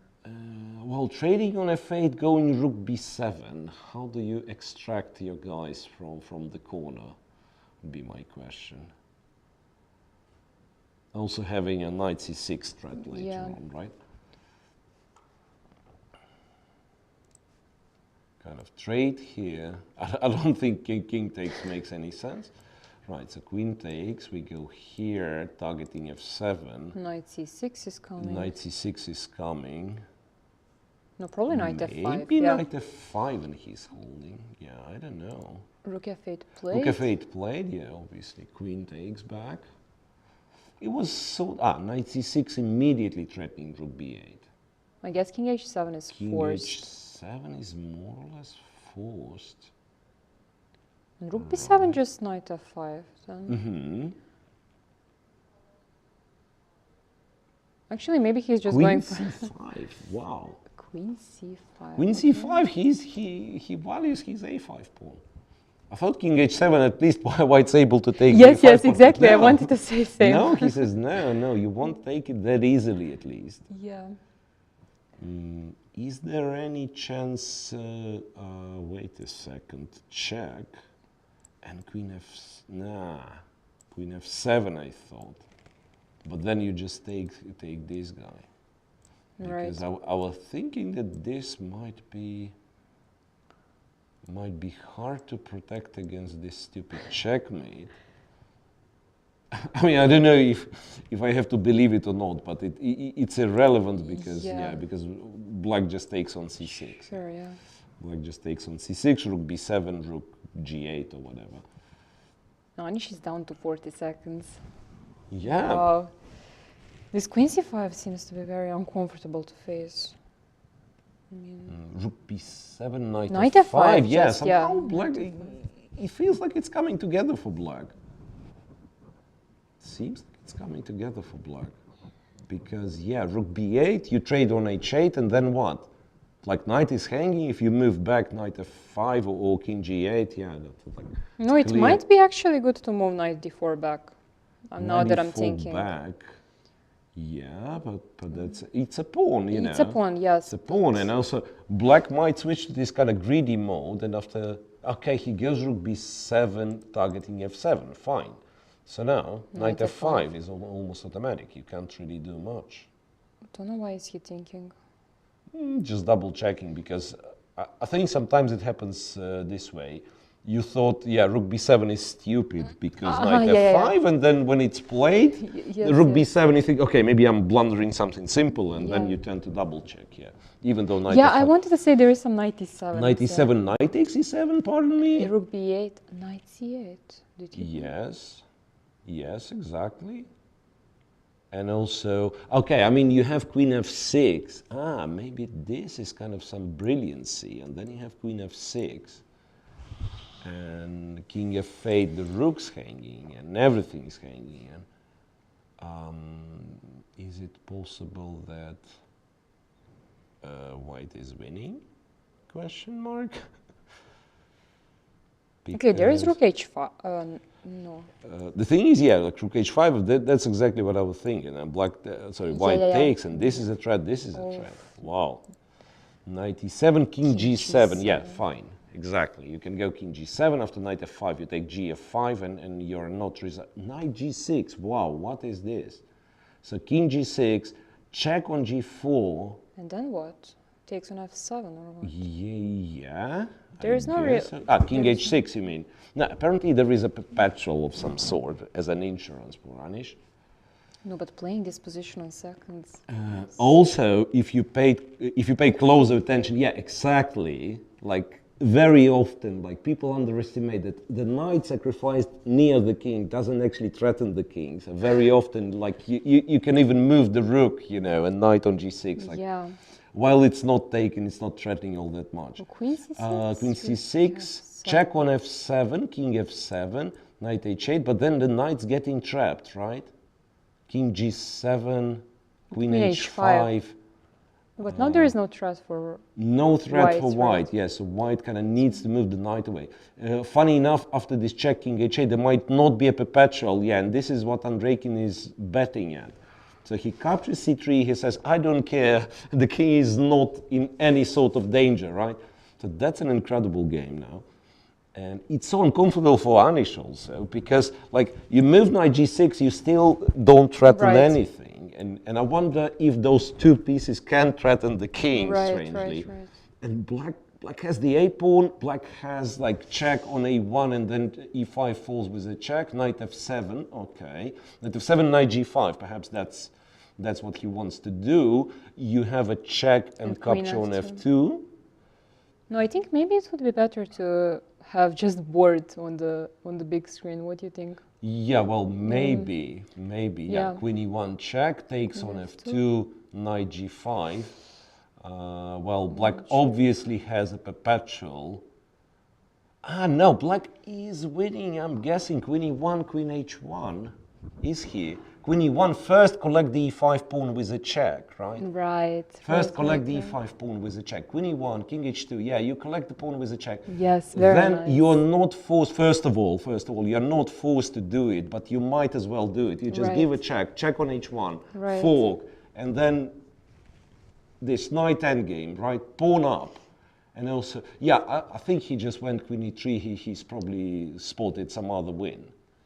Well, trading on f8, going rook b7. How do you extract your guys from the corner? Would be my question. Also having a knight c6 threat later on, right? Kind of trade here. I don't think king takes makes any sense. Right, so queen takes, we go here, targeting f7. Knight c6 is coming. Knight c6 is coming. No, probably knight f5. Maybe knight f5 and he's holding. Yeah, I don't know. Rook f8 played. Rook f8 played, yeah, obviously. Queen takes back. It was so... knight c6 immediately threatening rook b8. I guess king h7 is forced. King h7 is more or less forced. And rook b7 just knight f5 then. Actually, maybe he's just going for... Queen c5, wow. Queen c5. Queen c5, he values his a5 pawn. I thought king h7, at least white's able to take Yes, the yes, pawn, exactly. no. I wanted to say same. No, he says, no, you won't take it that easily, at least. Yeah. Is there any chance, wait a second, check, and queen queen f7, I thought. But then you just take this guy. Because I was thinking that this might be hard to protect against this stupid checkmate. I mean, I don't know if I have to believe it or not, but it's irrelevant because because black just takes on c6. Sure, yeah. Black just takes on c6, rook b7, rook g8 or whatever. No, Anish is down to 40 seconds. Yeah. Wow. This queen c5 seems to be very uncomfortable to face. I mean, Rook b7, knight f5. f5. Yeah, just, somehow black. It feels like it's coming together for black. Seems like it's coming together for black. Because, yeah, rook b8, you trade on h8, and then what? Like, knight is hanging, if you move back, knight f5 or king g8, yeah. That's like, no, it might be actually good to move knight d4 back. Now that I'm thinking. Back. Yeah, but it's a pawn, you know. It's a pawn, yes. It's a pawn, and also black might switch to this kind of greedy mode, and after, okay, he goes rook b7, targeting f7, fine. So now, knight f5 is almost automatic. You can't really do much. I don't know why is he thinking. Just double checking, because I think sometimes it happens this way. You thought, yeah, rook b7 is stupid because knight f5, and then when it's played, rook b7, you think, okay, maybe I'm blundering something simple, and then you tend to double check, even though knight f5. I wanted to say there is some knight e7. Knight e7, knight takes e7, pardon me? Rook b8, knight c8. Did you? Yes, exactly. And also, okay, I mean, you have queen f6. Maybe this is kind of some brilliancy, and then you have queen f6. And king f8, the rook's hanging, and everything's hanging. Is it possible that white is winning? Question mark. Okay, there is rook h5. No. The thing is, like rook h5. That's exactly what I was thinking. And white takes, and this is a threat. This is a threat. Wow. Knight e7, king g7. Yeah, fine. Exactly. You can go king g7 after knight f5. You take g f5 and you're not... Knight g6. Wow, what is this? So king g6, check on g4. And then what? Takes on f7 or what? Yeah. There is no real... King h6, you mean? No, apparently there is a perpetual of some sort as an insurance for Anish. No, but playing this position on seconds... Also, if you pay closer attention, yeah, exactly. Like... very often, like, people underestimate that the knight sacrificed near the king doesn't actually threaten the king. So very often, like, you can even move the rook, you know, and knight on g6. Like, yeah. while it's not taken, it's not threatening all that much. Well, queen c6. Queen c6, check on f7, king f7, knight h8, but then the knight's getting trapped, right? King g7, queen h5. But now there is no threat for no threat white, for white. Yes, so white kind of needs to move the knight away. Funny enough, after this check king h8, there might not be a perpetual. Yeah, and this is what Andreikin is betting at. So he captures c3. He says, "I don't care. The king is not in any sort of danger," right? So that's an incredible game now. And it's so uncomfortable for Anish also, because, like, you move knight g6, you still don't threaten anything. And I wonder if those two pieces can threaten the king, strangely. Right. And black has the a pawn, black has, like, check on a1, and then e5 falls with a check, knight f7, okay. Knight f7, knight g5, perhaps that's what he wants to do. You have a check and capture on f2. No, I think maybe it would be better to have just board on the big screen. What do you think? Yeah, well, maybe, yeah. Queen e1 check, takes on f2, knight g5. Well, black obviously has a perpetual. No, black is winning, I'm guessing. Queen e1, queen h1 is here. Queen e1, first collect the e5 pawn with a check, right? Right. First collect the e5 pawn with a check. Queen e1, king h2, yeah, you collect the pawn with a check. Yes, very Then nice. you're not forced, first of all, you're not forced to do it, but you might as well do it. You just give a check on h1, fork, and then this knight endgame, right? Pawn up. And also, yeah, I think he just went queen e3, he's probably spotted some other win.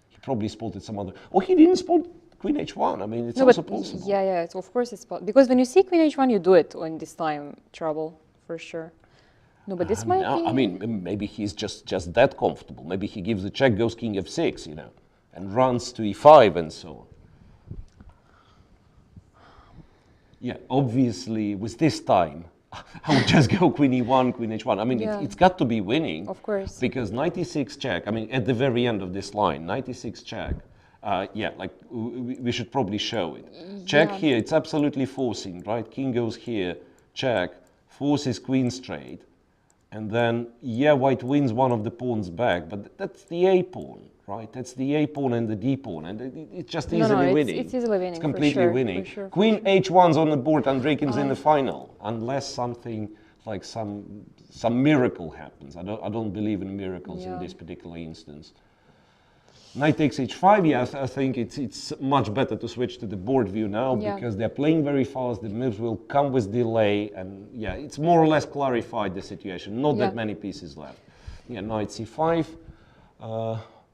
He probably spotted some other, or he didn't spot queen h1. I mean, it's also possible. Yeah, of course it's possible. Because when you see queen h1, you do it on this time trouble, for sure. No, but this might be... I mean, maybe he's just that comfortable. Maybe he gives the check, goes king f6, you know, and runs to e5 and so on. Yeah, obviously, with this time, I would just go queen e1, queen h1. I mean, it's got to be winning. Of course. Because knight e6 check, I mean, at the very end of this line, knight e6 check, yeah, like, we should probably show it. Check here, it's absolutely forcing, right? King goes here, check, forces queen straight, and then, yeah, white wins one of the pawns back, but that's the a pawn, right? That's the a pawn and the d pawn, and it's just easily winning. It's easily winning, it's completely winning. For sure, Queen h1's on the board, Andreikin's in the final, unless something like some miracle happens. I don't believe in miracles in this particular instance. Knight takes h5, yes, I think it's much better to switch to the board view now because they're playing very fast, the moves will come with delay, and yeah, it's more or less clarified the situation, not that many pieces left. Yeah, knight c5,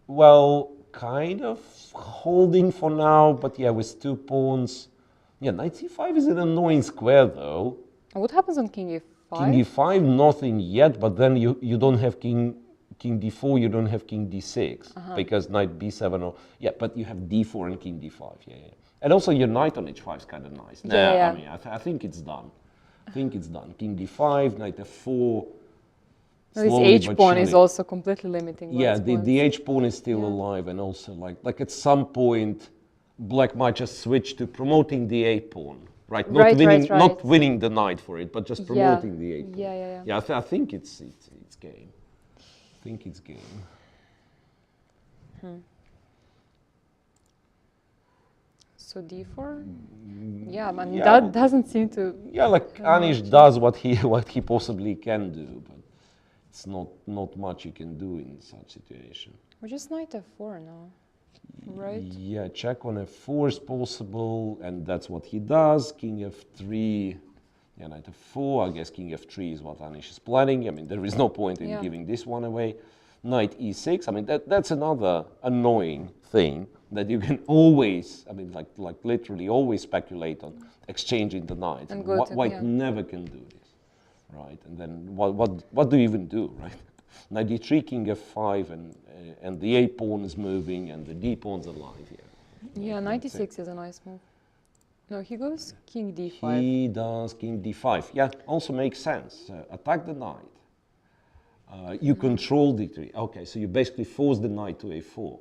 well, kind of holding for now, but yeah, with two pawns. Yeah, knight c5 is an annoying square though. What happens on king e5? King e5, nothing yet, but then you don't have king d4, you don't have king d6 because knight b7 or but you have d4 and king d5. And also your knight on h5 is kind of nice. I mean, I think it's done. King d5, knight f4. This h pawn is also completely limiting. Yeah, the h pawn is still alive, and also like at some point, black might just switch to promoting the a pawn. Right, not winning the knight for it, but just promoting the a pawn. Yeah, I think it's game. I think it's game. So d4? Yeah, I mean, that doesn't seem to... Yeah, like Anish does what he possibly can do, but it's not much you can do in such situation. Or just knight f4 now, right? Yeah, check on f4 is possible, and that's what he does. King f3, yeah, knight f4. I guess king f3 is what Anish is planning. I mean, there is no point in giving this one away. Knight e6. I mean, that's another annoying thing that you can always, I mean, like literally always speculate on exchanging the knights. And White never can do this, right? And then what do you even do, right? Knight d3, king f5, and the a pawn is moving, and the d pawn's alive here. Yeah, knight e6 is a nice move. No, he goes king d5. He does king d5. Yeah, also makes sense. Attack the knight. You control d3. Okay, so you basically force the knight to a4.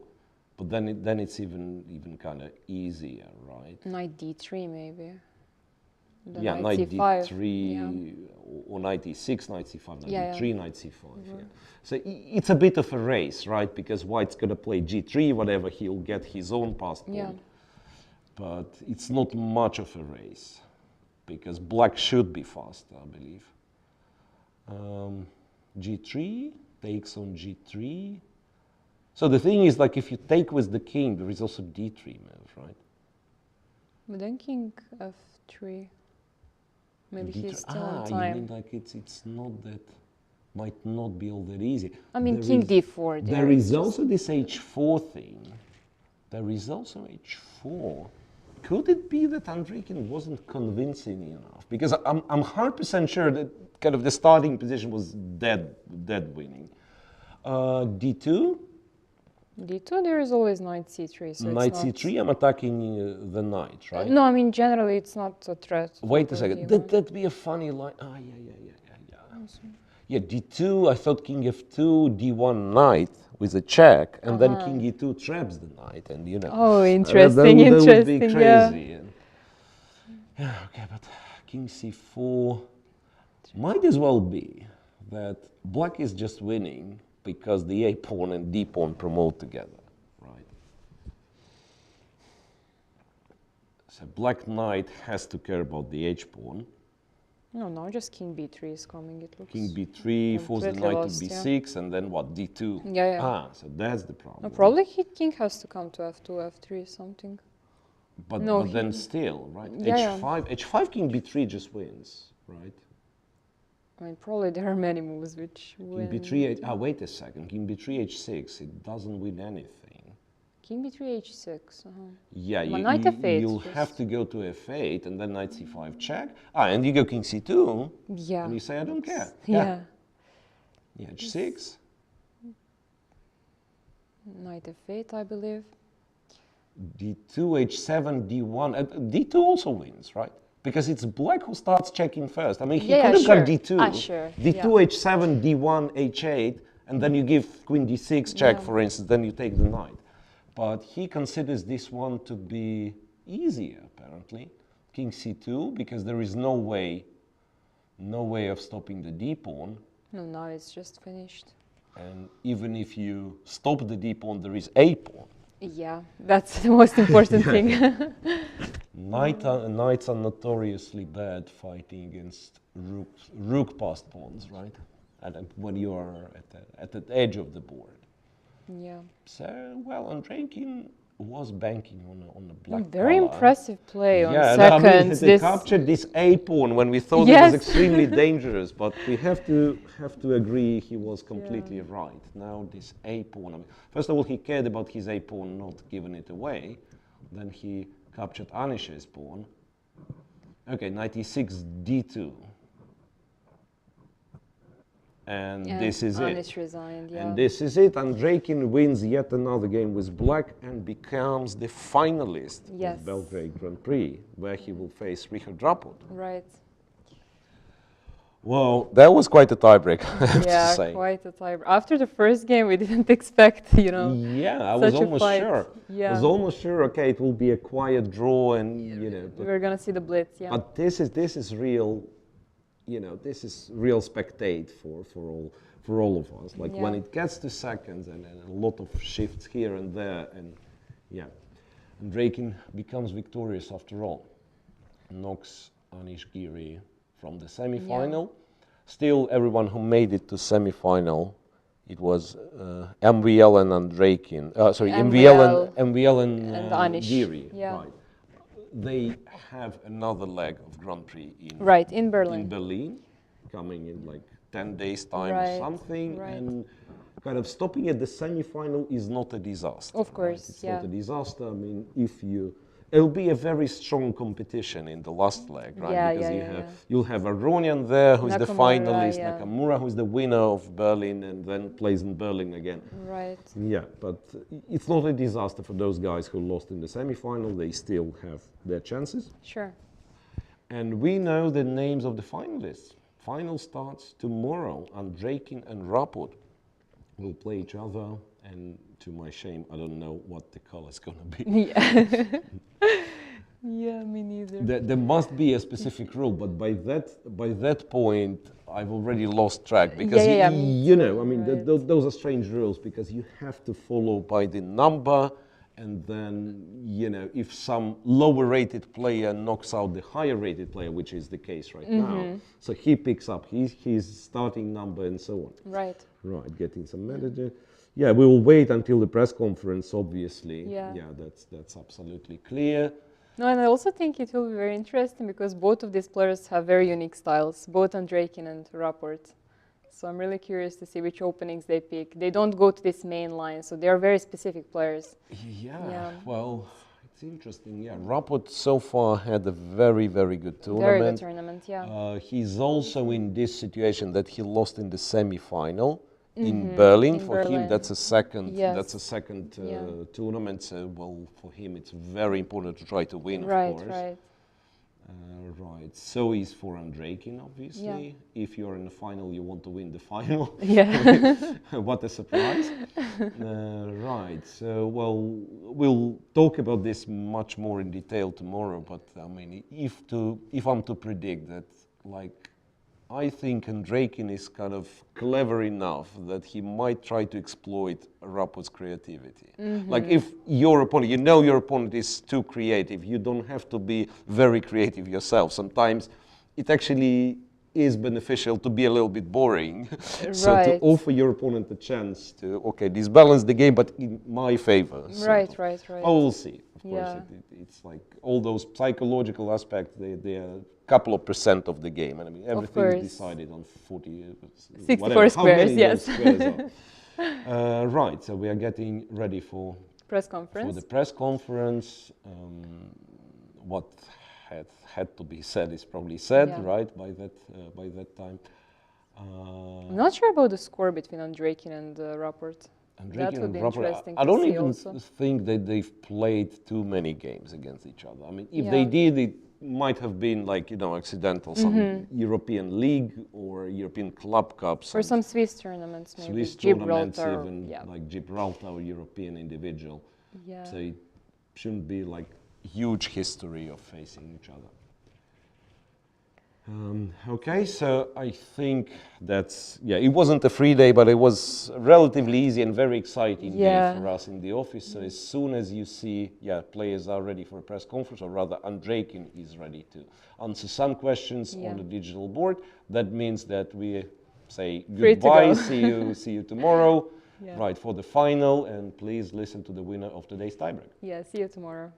But then it's even kind of easier, right? Knight d3 maybe. The Yeah, knight c5. d3 or knight e6, knight c5, knight d3, knight c5. Yeah. So it's a bit of a race, right? Because white's going to play g3, whatever, he'll get his own passed pawn. Yeah. But it's not much of a race because black should be faster, I believe. g3 takes on g3. So the thing is, like, if you take with the king, there is also d3 move, right? But then king f3. Maybe D3. he's still on time. You mean like it's not that, might not be all that easy. I mean, king d4. There is also this h4 thing. There is also h4. Could it be that Andreikin wasn't convincing enough? Because I'm 100% sure that kind of the starting position was dead winning. d2. d2, there is always knight c3. So Knight it's not... c3, I'm attacking the knight, right? No, I mean, generally it's not a threat. Wait a second, that'd be a funny line. Ah, yeah. Yeah, d2, I thought king f2, d1 knight with a check, and then king e2 traps the knight, and you know. Oh, interesting, that interesting, would be crazy. Yeah, okay, but king c4 might as well be that black is just winning because the a pawn and d pawn promote together, right? So black knight has to care about the h pawn. No, just king b3 is coming, it looks. King b3, force the knight to b6, and then what, d2? Yeah. Ah, so that's the problem. No, probably king has to come to f2, f3, something. But, no, but then still, right? Yeah, h5, king b3 just wins, right? I mean, probably there are many moves which win. King b3, wait a second, king b3, h6, it doesn't win anything. King b3, h6. Yeah, knight f8. You'll have to go to f8 and then knight c5 check. And you go king c2. Yeah. And you say, I don't care. Yeah. Yeah, h6. Knight f8, I believe. d2, h7, d1. d2 also wins, right? Because it's black who starts checking first. I mean, he could have got d2. Sure. d2, h7, d1, h8, and then you give queen d6 check, for instance, then you take the knight. But he considers this one to be easier, apparently. King c2, because there is no way of stopping the d pawn. No, now it's just finished. And even if you stop the d pawn, there is a pawn. Yeah, that's the most important thing. Knights are notoriously bad fighting against rook passed pawns, right? And when you are at the edge of the board. Yeah. So, well, Andreikin was banking on the black Very color. impressive play on seconds. I mean, they this... captured this a pawn when we thought it was extremely dangerous, but we have to agree he was completely right. Now this a pawn. I mean, first of all, he cared about his a pawn, not giving it away. Then he captured Anish's pawn. Okay, knight e6, d2. And this is it. Resigned, And this is it. Andreikin wins yet another game with black and becomes the finalist of Belgrade Grand Prix, where he will face Richard Rapport. Right. Well, that was quite a tiebreak, I have to say. Yeah, quite a tiebreak. After the first game, we didn't expect, Yeah, I was almost sure. Yeah. I was almost sure, okay, it will be a quiet draw and, But we're going to see the blitz, But this is real... this is real spectate for all of us. Like when it gets to seconds and a lot of shifts here and there, and Andreikin becomes victorious after all. Knocks Anish Giri from the semi-final. Still, everyone who made it to semi-final, it was MVL and Andreikin. MVL and Anish. Giri. Yeah. Right. They have another leg of Grand Prix in Berlin. In Berlin, coming in like 10 days time or something, and kind of stopping at the semi-final is not a disaster. Of course, right? It's not a disaster. I mean, it'll be a very strong competition in the last leg, right? Because you'll have Aronian there, who's the finalist, Nakamura, who's the winner of Berlin, and then plays in Berlin again. Right. Yeah, but it's not a disaster for those guys who lost in the semi-final. They still have their chances. Sure. And we know the names of the finalists final starts tomorrow. Andreikin and Rapot will play each other, and to my shame, I don't know what the color is going to be. Yeah. Yeah, me neither. There must be a specific rule, but by that point, I've already lost track because you know, I mean, right. those are strange rules because you have to follow by the number, and then you know, if some lower-rated player knocks out the higher-rated player, which is the case right now, so he picks up his starting number and so on. Right. Right, getting some manager. Yeah, we will wait until the press conference. Obviously, yeah, that's absolutely clear. No, and I also think it will be very interesting because both of these players have very unique styles, both Andreikin and Rapot. So I'm really curious to see which openings they pick. They don't go to this main line, so they are very specific players. Yeah. Well, it's interesting. Yeah, Rapot so far had a very, very good tournament. Very good tournament, yeah. He's also in this situation that he lost in the semi-final. In Berlin. For him, that's a second. Yes. That's a second tournament. So, well, for him, it's very important to try to win. Right, of course. right. Right. So is for Andreikin, obviously. Yeah. If you're in the final, you want to win the final. Yeah. What a surprise. Right. So, well, we'll talk about this much more in detail tomorrow. But I mean, if I'm to predict that, like, I think Andreikin is kind of clever enough that he might try to exploit Rapot's creativity. Like if your opponent, you know your opponent is too creative, you don't have to be very creative yourself. Sometimes it actually is beneficial to be a little bit boring. So to offer your opponent a chance to, okay, disbalance the game, but in my favor. So Right. Oh, we'll see. Of course, it's like all those psychological aspects, they are a couple of % of the game. And I mean, everything is decided on 64 squares, how many yes. Squares are. Right, so we are getting ready for Press conference. For the press conference. What had to be said is probably said, right, by that time. I'm not sure about the score between Andreikin and Rapot. That would be interesting I don't to see even also. think that they've played too many games against each other. I mean, if they did, it might have been like, you know, accidental, some European League or European Club Cups. Or some Swiss tournaments, maybe. Swiss tournaments, Gibraltar, even like Gibraltar or European individual. Yeah. So it shouldn't be like huge history of facing each other. Okay, so I think that's, it wasn't a free day, but it was relatively easy and very exciting day for us in the office. So as soon as you see, players are ready for a press conference, or rather Andreikin is ready to answer some questions on the digital board, that means that we say goodbye, see you tomorrow, right, for the final, and please listen to the winner of today's tiebreak. Yeah, see you tomorrow.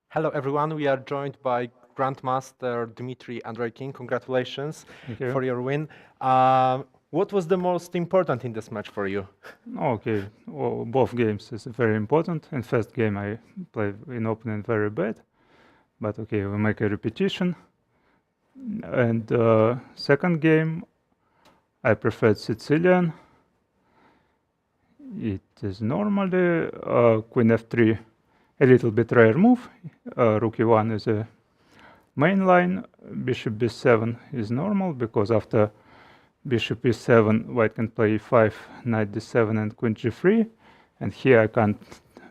Hello everyone, we are joined by Grandmaster Dmitry Andreikin. Congratulations for your win. What was the most important in this match for you? Okay, well, both games is very important. In first game I played in opening very bad, but okay, we make a repetition. And second game I preferred Sicilian. It is normally Queen F3, a little bit rare move. Rook E1 is a main line. Bishop B7 is normal because after Bishop E7 white can play E5, Knight D7 and Queen G3, and here I can't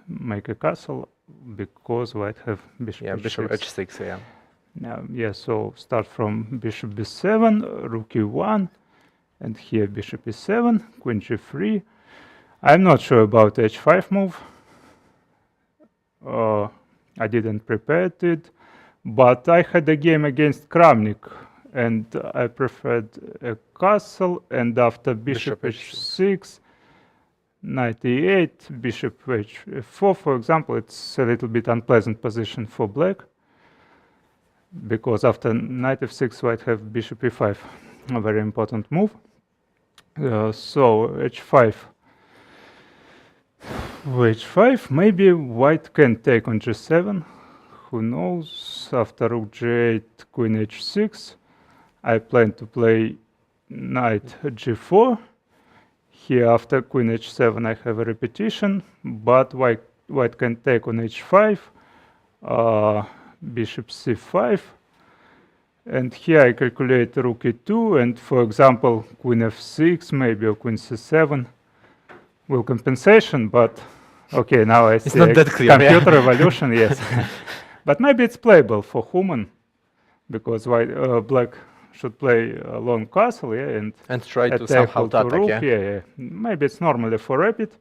make a castle because white have Bishop H6. Bishop H6, so start from Bishop B7, Rook E1, and here Bishop E7, Queen G3. I'm not sure about H5 move. I didn't prepare it, but I had a game against Kramnik, and I preferred a castle, and after Bishop H6, Knight E8, Bishop H4, for example, it's a little bit unpleasant position for black, because after Knight F6, white have Bishop E5, a very important move. So H5. H5, maybe white can take on G7, who knows. After Rook G8, Queen H6, I plan to play Knight G4. Here after Queen H7 I have a repetition, but white can take on H5, Bishop C5, And here I calculate rook e2, and for example, queen f6 maybe, or queen c7 will compensation, but okay, now I see it's not that clear, computer revolution, yes. But maybe it's playable for human, because black should play a long castle, yeah, and try to attack somehow to attack, rook, yeah. Maybe it's normally for rapid.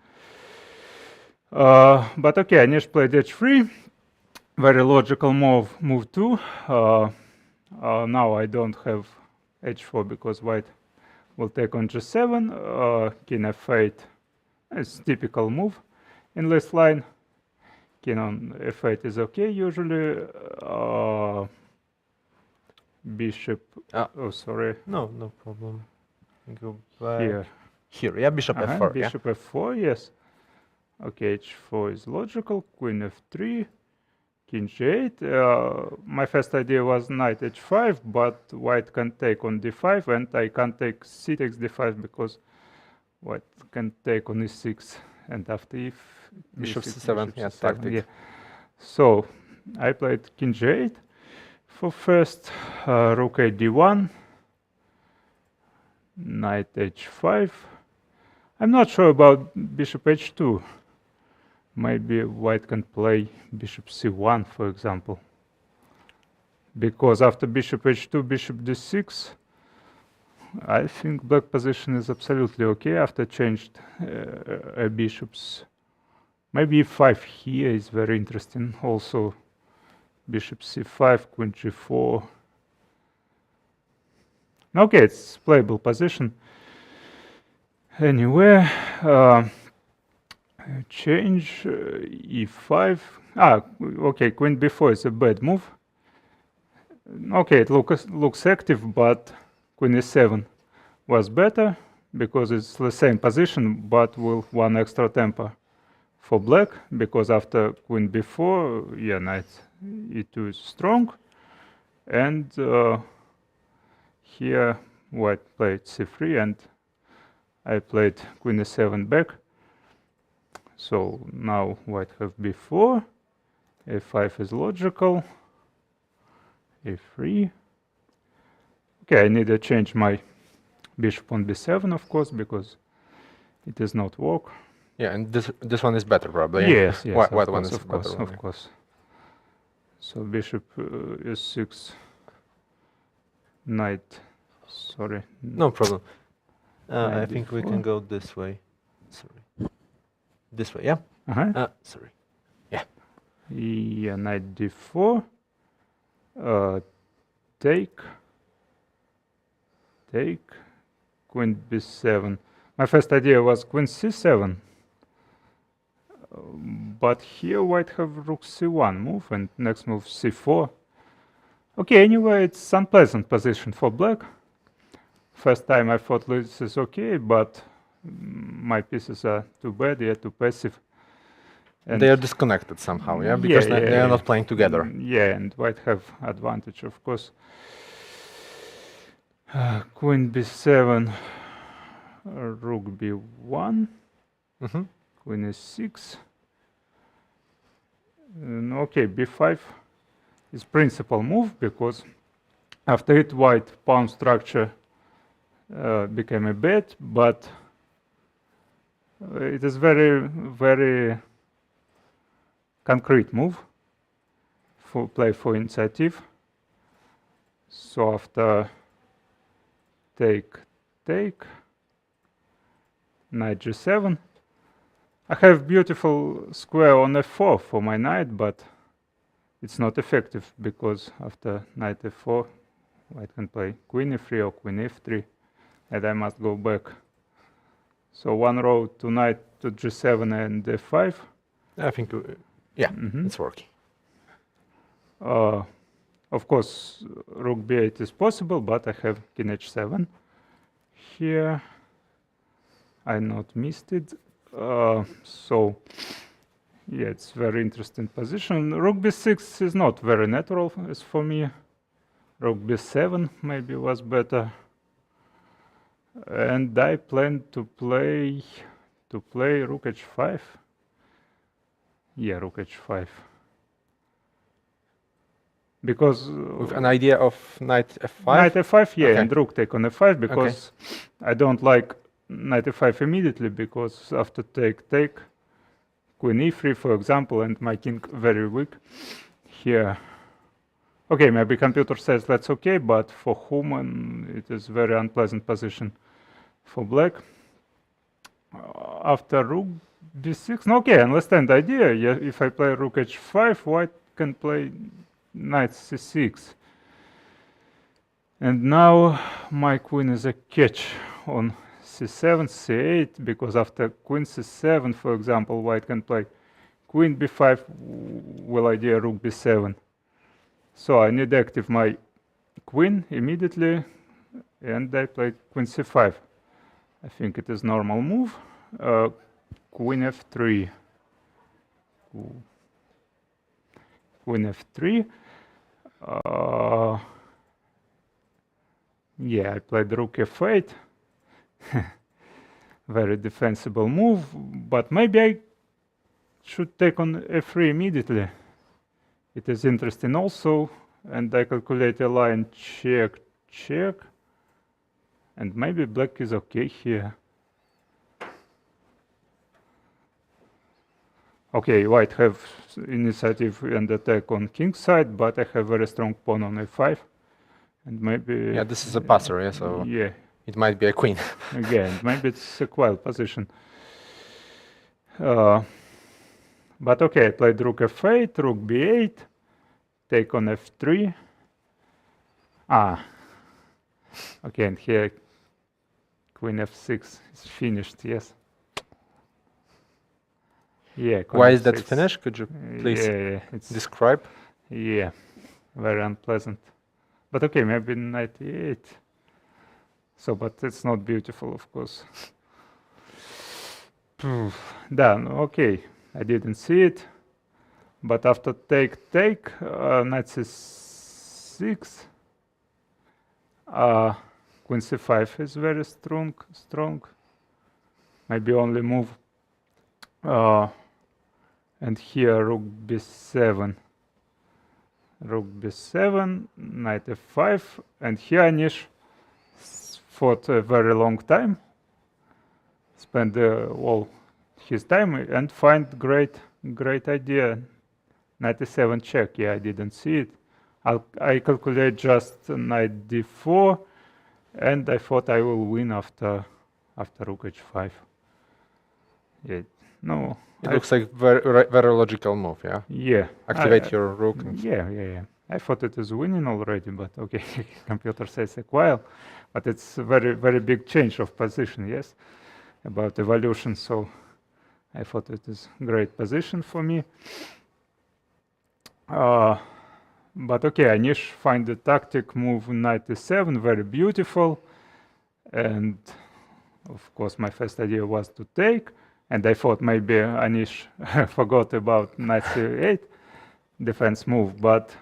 But okay, Anish played h3. Very logical move 2. Now I don't have h4 because white will take on g7. King f8 is typical move in this line. King on f8 is okay usually. Bishop. Oh, sorry. No problem. Go back. Here. Here, yeah, bishop f4. Bishop f4, yes. Okay, h4 is logical. Queen f3. King g8. My first idea was knight h5, but white can take on d5, and I can't take c takes d5 because white can take on e6, and after if bishop d6, c7, yeah, tactic. Yeah. So I played king g8 for first, rook a d1, knight h5. I'm not sure about bishop h2. Maybe white can play bishop c1, for example. Because after bishop h2, bishop d6, I think black position is absolutely okay after changed bishops. Maybe e5 here is very interesting. Also, bishop c5, queen g4. Okay, it's playable position. Anyway, change e5. Okay, queen b4 is a bad move. Okay, it looks active, but queen e7 was better because it's the same position, but with one extra tempo for black, because after queen b4, yeah, knight e2 is strong, and here white played c3, and I played queen e7 back. So now white have b4, a5 is logical, a3. Okay, I need to change my bishop on b7, of course, because it does not work. Yeah, and this one is better probably. Yes, yes, White one is of course, better. Of course. So bishop e6, knight, sorry. No problem. I Knight think we d4. can go this way. Sorry. This way, yeah? Sorry. Yeah. Yeah, knight d4. Take. Queen b7. My first idea was queen c7. But here white have rook c1 move, and next move c4. Okay, anyway, it's unpleasant position for black. First time I thought this is okay, but my pieces are too bad, yeah, too passive. And they are disconnected somehow, yeah? Because they are not playing together. Yeah, and white have advantage, of course. Queen b7, rook b1, queen e6. Okay, b5 is principal move, because after it white pawn structure became a bad, but it is very, very concrete move for play for initiative. So after take, knight g7. I have beautiful square on f4 for my knight, but it's not effective because after knight f4, white can play queen e3 or queen f3, and I must go back. So one row to knight to g7 and f5. I think, yeah, it's working. Of course, rook b8 is possible, but I have king h7 here. I not missed it. So, yeah, it's very interesting position. Rook b6 is not very natural as for me. Rook b7 maybe was better. And I plan to play rook h5. Yeah, rook h5. because with an idea of knight f5. Knight f5, yeah, Okay. and rook take on f5 because I don't like knight f5 immediately because after take, queen e3, for example, and my king very weak here. Okay, maybe computer says that's okay, but for human it is very unpleasant position for black. After rook b6, no, okay, I understand the idea. Yeah, if I play rook h5, white can play knight c6. And now my queen is a catch on c7, c8, because after queen c7, for example, white can play queen b5, will idea rook b7. So I need to active my queen immediately, and I played queen c5. I think it is normal move. Queen f3. Queen f3. Yeah, I played rook f8. Very defensible move, but maybe I should take on f3 immediately. It is interesting also, and I calculate a line check, check, and maybe black is okay here. Okay, white have initiative and attack on king's side, but I have very strong pawn on a5, and maybe... Yeah, this is a passer, yeah, so yeah, it might be a queen. again, maybe it's a quiet position. But okay, I played rook f8, rook b8, take on f3. Okay, and here queen f6 is finished, yes. Yeah. Why is that finished? Could you please it's describe? Yeah, very unpleasant. But okay, maybe knight e8. So, but it's not beautiful, of course. Done. Okay, I didn't see it. But after take, knight c6. Queen c5 is very strong. Maybe only move. And here rook b7. Rook b7, knight f5, and here Anish fought a very long time. Spent all his time and find great idea. Knight e7 check. Yeah, I didn't see it. I calculate just knight d4, and I thought I will win after rook h5. Yeah, no. It looks like very logical move, yeah? Yeah. Activate your rook. Yeah. I thought it is winning already, but okay, computer says a while. But it's a very big change of position, yes, about evolution. So I thought it is great position for me. But okay, Anish find the tactic move knight e7, very beautiful. And of course, my first idea was to take. And I thought maybe Anish forgot about knight c8 defense move, but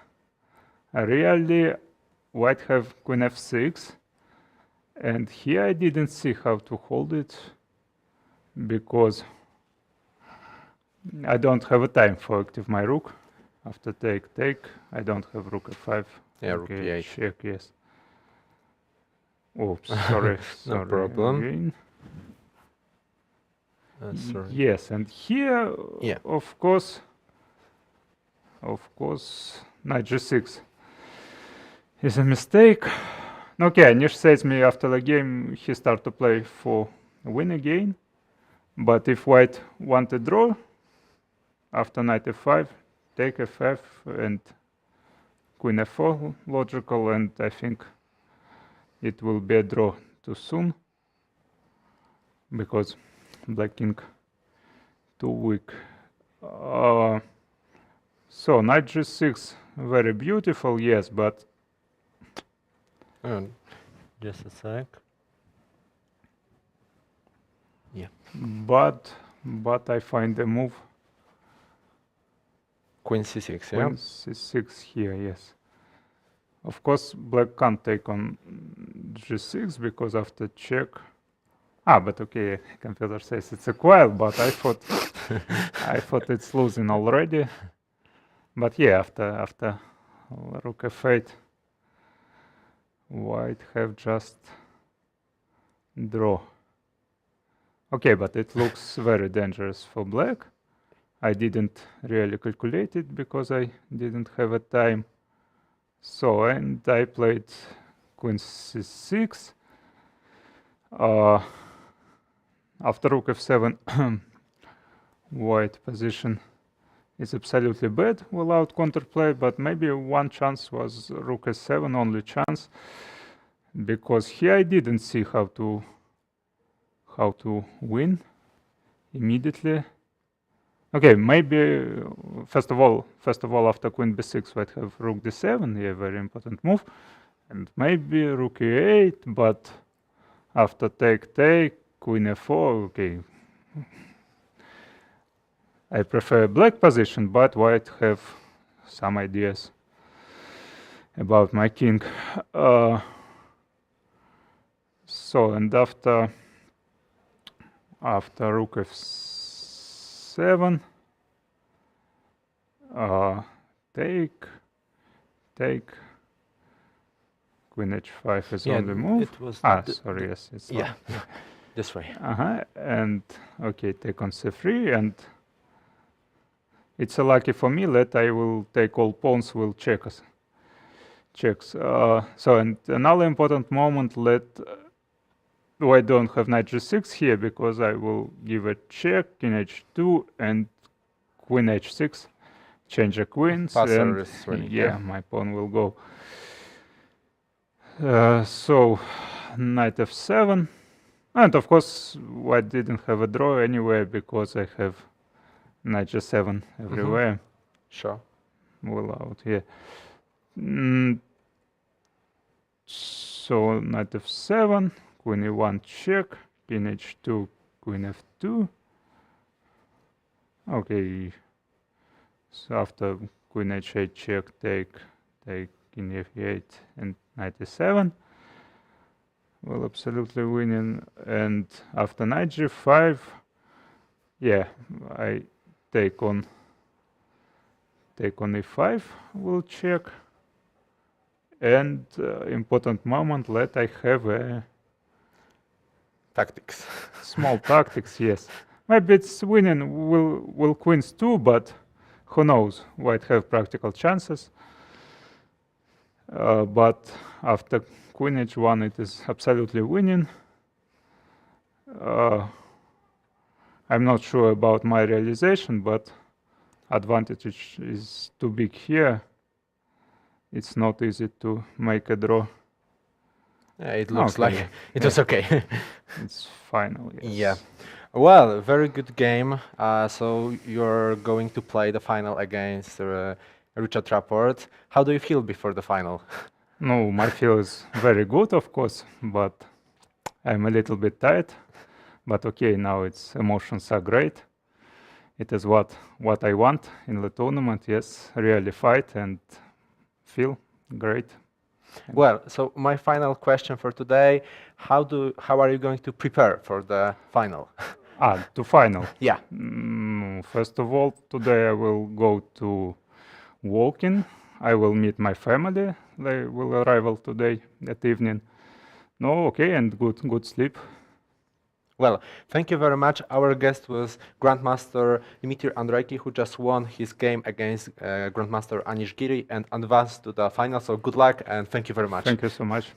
really white have queen f6, and here I didn't see how to hold it because I don't have a time for active my rook. After take, I don't have rook f5. Yeah, rook e8. Check, yes. Oh, sorry. No problem. Again. Sorry. Yes, and here, of course, knight g6 is a mistake. Okay, Anish says me after the game he start to play for win again, but if white want a draw, after knight f5, take f5 and queen f4 logical, and I think it will be a draw too soon because black king too weak. So knight g6 very beautiful, yes, but just a sec. Yeah. But I find the move queen c6, yeah. Queen c6 here, yes. Of course, black can't take on g6 because after check. But okay, computer says it's a quail, but I thought I thought it's losing already. But yeah, after rook f8. White have just draw. Okay, but it looks very dangerous for black. I didn't really calculate it because I didn't have a time. So, and I played queen c6. After rook f7, white position is absolutely bad without counterplay, but maybe one chance was rook s7, only chance, because here I didn't see how to win immediately. Okay, maybe first of all after queen b6 white have rook d7, yeah, very important move, and maybe rook e8, but after take queen f4, okay. I prefer black position, but white have some ideas about my king. So, and after rook f7, take, queen h5 is only move. It was sorry, yes, it's yeah, this way. And okay, take on c3, and it's lucky for me that I will take all pawns will checks. So, and another important moment, white don't have knight g6 here, because I will give a check, king h2, and queen h6, change the queens, and yeah, my pawn will go. So, knight f7, and of course white didn't have a draw anyway, because I have knight g7 everywhere. Sure. Without, yeah. So knight f7, queen e1 check, king h2, queen f2. Okay. So after queen h8 check, take king f8 and knight e7. Well, absolutely winning. And after knight g5, yeah, I take on e5, will check. And important moment, let I have a tactics. Small tactics, yes. Maybe it's winning will queens too, but who knows? White have practical chances. But after queen h1, it is absolutely winning. I'm not sure about my realization, but advantage is too big here. It's not easy to make a draw. It looks like it was okay. It's final, yes. Yeah. Well, very good game. So you're going to play the final against Richard Rapport. How do you feel before the final? No, my feel is very good, of course, but I'm a little bit tired. But okay, now its emotions are great. It is what I want in the tournament. Yes, really fight and feel great. Well, so my final question for today: how are you going to prepare for the final? To final. Yeah. First of all, today I will go to walking. I will meet my family. They will arrive today at evening. No, okay, and good sleep. Well, thank you very much. Our guest was Grandmaster Dmitry Andreiki, who just won his game against Grandmaster Anish Giri and advanced to the final. So good luck and thank you very much. Thank you so much.